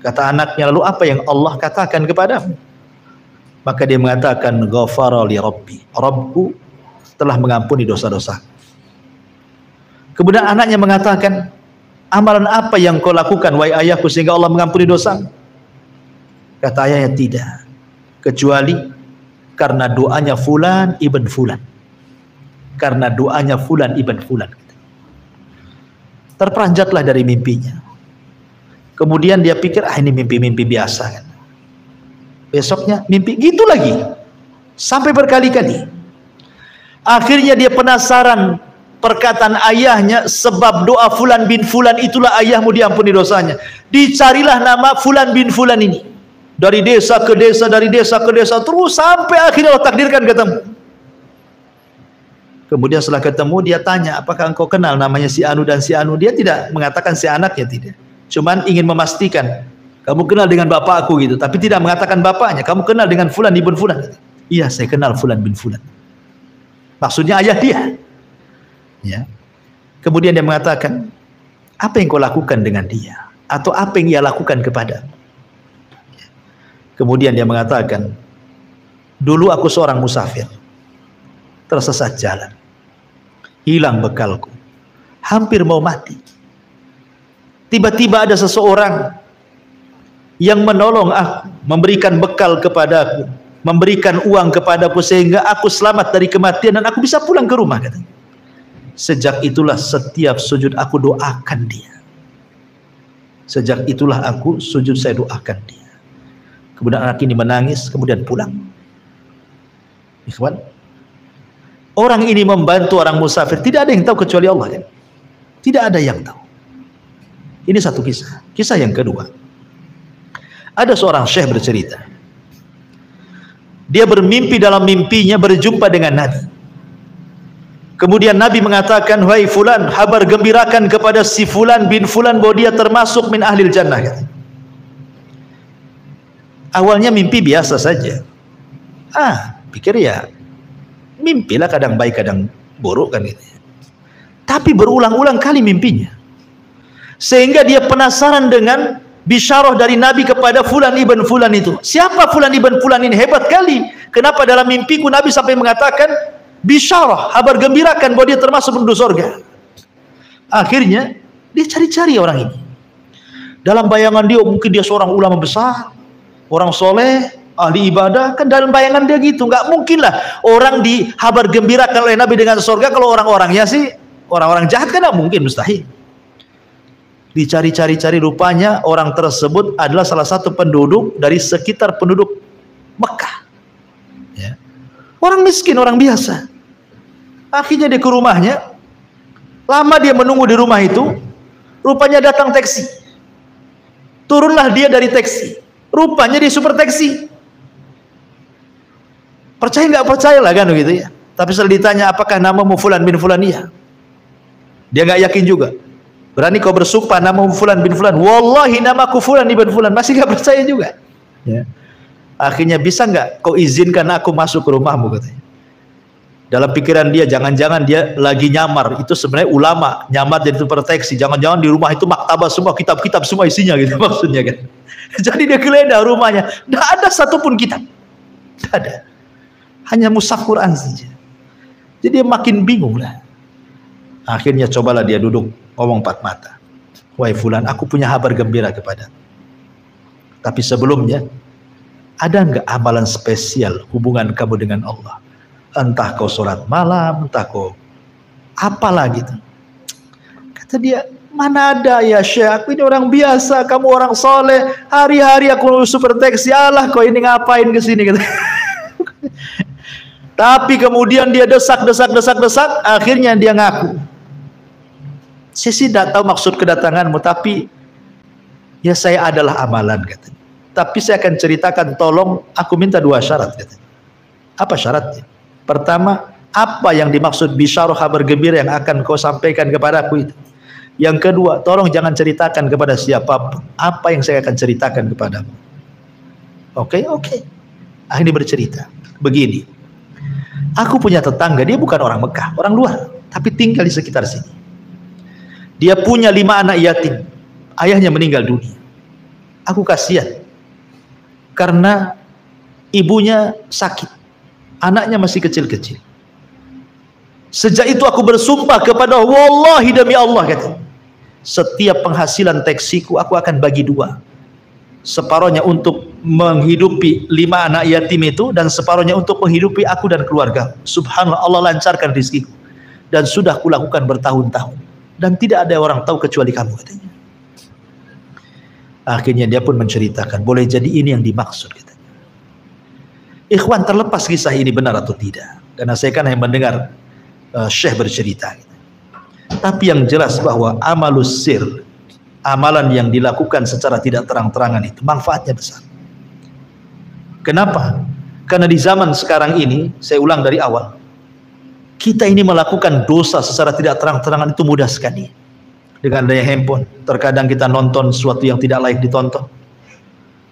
Kata anaknya, lalu apa yang Allah katakan kepadamu? Maka dia mengatakan, ghafara li rabbi, Rabbku telah mengampuni dosa-dosa. Kemudian anaknya mengatakan, amalan apa yang kau lakukan wahai ayahku sehingga Allah mengampuni dosa? Kata ayahnya, tidak, kecuali karena doanya fulan ibn fulan. Karena doanya fulan ibn fulan. Terperanjatlah dari mimpinya. Kemudian dia pikir, ini mimpi-mimpi biasa kan. Besoknya mimpi gitu lagi, sampai berkali-kali. Akhirnya dia penasaran perkataan ayahnya, sebab doa fulan bin fulan itulah ayahmu diampuni dosanya. Dicarilah nama fulan bin fulan ini. dari desa ke desa, dari desa ke desa, terus sampai akhirnya Allah takdirkan ketemu. Kemudian setelah ketemu dia tanya, apakah engkau kenal namanya si Anu dan si Anu? Dia tidak mengatakan si anaknya, tidak. Cuman ingin memastikan, kamu kenal dengan bapakku gitu, tapi tidak mengatakan bapaknya. Kamu kenal dengan Fulan ibn Fulan? Iya, saya kenal Fulan bin Fulan. Maksudnya ayah dia. Ya. Kemudian dia mengatakan, apa yang kau lakukan dengan dia? Atau apa yang ia lakukan kepadamu? Kemudian dia mengatakan, dulu aku seorang musafir, tersesat jalan, hilang bekalku, hampir mau mati. Tiba-tiba ada seseorang yang menolong aku, memberikan bekal kepadaku, memberikan uang kepadaku sehingga aku selamat dari kematian dan aku bisa pulang ke rumah, katanya. Sejak itulah setiap sujud aku doakan dia. Sejak itulah aku sujud saya doakan dia. Kemudian anak ini menangis, kemudian pulang. Ikhwan, orang ini membantu orang musafir, tidak ada yang tahu kecuali Allah, kan? Tidak ada yang tahu. Ini satu kisah. Kisah yang kedua, ada seorang syekh bercerita. Dia bermimpi, dalam mimpinya berjumpa dengan Nabi. Kemudian Nabi mengatakan, wahai Fulan, kabar gembirakan kepada si Fulan bin Fulan bahwa dia termasuk min ahlil jannah. Awalnya mimpi biasa saja. Pikir ya mimpilah, kadang baik kadang buruk kan gitu. Tapi berulang-ulang kali mimpinya, sehingga dia penasaran dengan bisyarah dari Nabi kepada Fulan ibn Fulan itu. Siapa Fulan ibn Fulan ini? Hebat kali. Kenapa dalam mimpiku Nabi sampai mengatakan bisyarah, kabar gembirakan bahwa dia termasuk penduduk surga. Akhirnya dia cari-cari orang ini. Dalam bayangan dia mungkin dia seorang ulama besar, orang soleh, ahli ibadah, kan dalam bayangan dia gitu. Nggak mungkin lah orang dihabar gembirakan oleh Nabi dengan surga kalau orang-orangnya sih orang-orang jahat, kan nggak mungkin, mustahil. Dicari-cari rupanya orang tersebut adalah salah satu penduduk dari sekitar penduduk Mekah, ya. Orang miskin, orang biasa. Akhirnya dia ke rumahnya. Lama dia menunggu di rumah itu, rupanya datang taksi. Turunlah dia dari taksi, rupanya dia super taksi. Percaya nggak percaya lah kan gitu ya. Tapi setelah ditanya, apakah namamu Fulan bin Fulan? Iya. Dia nggak yakin juga. Berani kau bersumpah namamu Fulan bin Fulan? Wallahi namaku Fulan bin Fulan. Masih nggak percaya juga, ya. Akhirnya, bisa nggak kau izinkan aku masuk ke rumahmu, katanya. Dalam pikiran dia, jangan-jangan dia lagi nyamar. Itu sebenarnya ulama nyamar jadi proteksi. Jangan-jangan di rumah itu maktabah semua, kitab-kitab semua isinya gitu maksudnya kan. Jadi dia geledah rumahnya, nggak ada satupun kitab, nggak ada, hanya mushaf Quran saja. Jadi dia makin bingung lah. Akhirnya cobalah dia duduk, ngomong empat mata. Wahai Fulan, aku punya kabar gembira kepada. Tapi sebelumnya, ada nggak amalan spesial hubungan kamu dengan Allah? Entah kau sholat malam, entah kau apalah gitu. Kata dia, mana ada ya Syekh, aku ini orang biasa, kamu orang soleh, hari-hari aku super taksi, Allah kau ini ngapain kesini gitu. Tapi kemudian dia desak, akhirnya dia ngaku, saya sih tidak tahu maksud kedatanganmu, tapi ya saya adalah amalan, katanya. Tapi saya akan ceritakan, tolong aku minta 2 syarat, katanya. Apa syaratnya? Pertama, apa yang dimaksud bisyarah, kabar gembira yang akan kau sampaikan kepadaku itu. Yang kedua, tolong jangan ceritakan kepada siapapun apa yang saya akan ceritakan kepadamu. Oke. Akhirnya bercerita begini, aku punya tetangga, dia bukan orang Mekah, orang luar, tapi tinggal di sekitar sini. Dia punya 5 anak yatim, ayahnya meninggal dunia. Aku kasihan karena ibunya sakit, anaknya masih kecil-kecil. Sejak itu aku bersumpah kepada wallahi demi Allah, kata, setiap penghasilan taksiku aku akan bagi 2. Separuhnya untuk menghidupi 5 anak yatim itu, dan separuhnya untuk menghidupi aku dan keluarga. Subhanallah, Allah lancarkan rezekiku dan sudah kulakukan bertahun-tahun, dan tidak ada orang tahu kecuali kamu, katanya. Akhirnya dia pun menceritakan, boleh jadi ini yang dimaksud, katanya. Ikhwan, terlepas kisah ini benar atau tidak, karena saya kan hanya mendengar Syekh bercerita, tapi yang jelas bahwa amalus sir, amalan yang dilakukan secara tidak terang-terangan itu manfaatnya besar. Kenapa? Karena di zaman sekarang ini, saya ulang dari awal, kita ini melakukan dosa secara tidak terang-terangan itu mudah sekali. Dengan adanya handphone, terkadang kita nonton sesuatu yang tidak layak ditonton,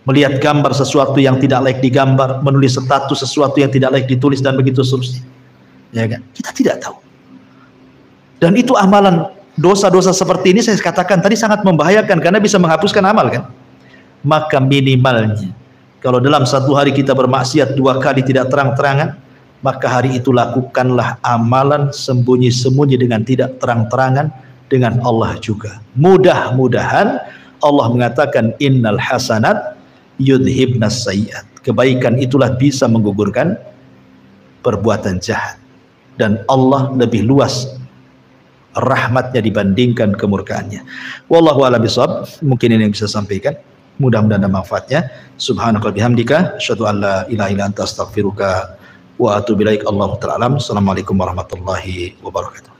melihat gambar sesuatu yang tidak layak digambar, menulis status sesuatu yang tidak layak ditulis, dan begitu seterusnya. Ya kan? Kita tidak tahu. Dan itu amalan dosa-dosa seperti ini saya katakan tadi sangat membahayakan karena bisa menghapuskan amal kan. Maka minimalnya kalau dalam satu hari kita bermaksiat 2 kali tidak terang-terangan, maka hari itu lakukanlah amalan sembunyi-sembunyi dengan tidak terang-terangan dengan Allah juga. Mudah-mudahan Allah mengatakan innal hasanat yudhibnas sayyiat. Kebaikan itulah bisa menggugurkan perbuatan jahat. Dan Allah lebih luas rahmatnya dibandingkan kemurkaannya. Wallahu a'lam bishawab. Mungkin ini yang bisa sampaikan. Mudah-mudahan ada manfaatnya. Subhanaka bihamdika asyhadu an la ilaha illa anta astaghfiruka wa atubu ilaik. Allahu ta'ala alam. Assalamualaikum warahmatullahi wabarakatuh.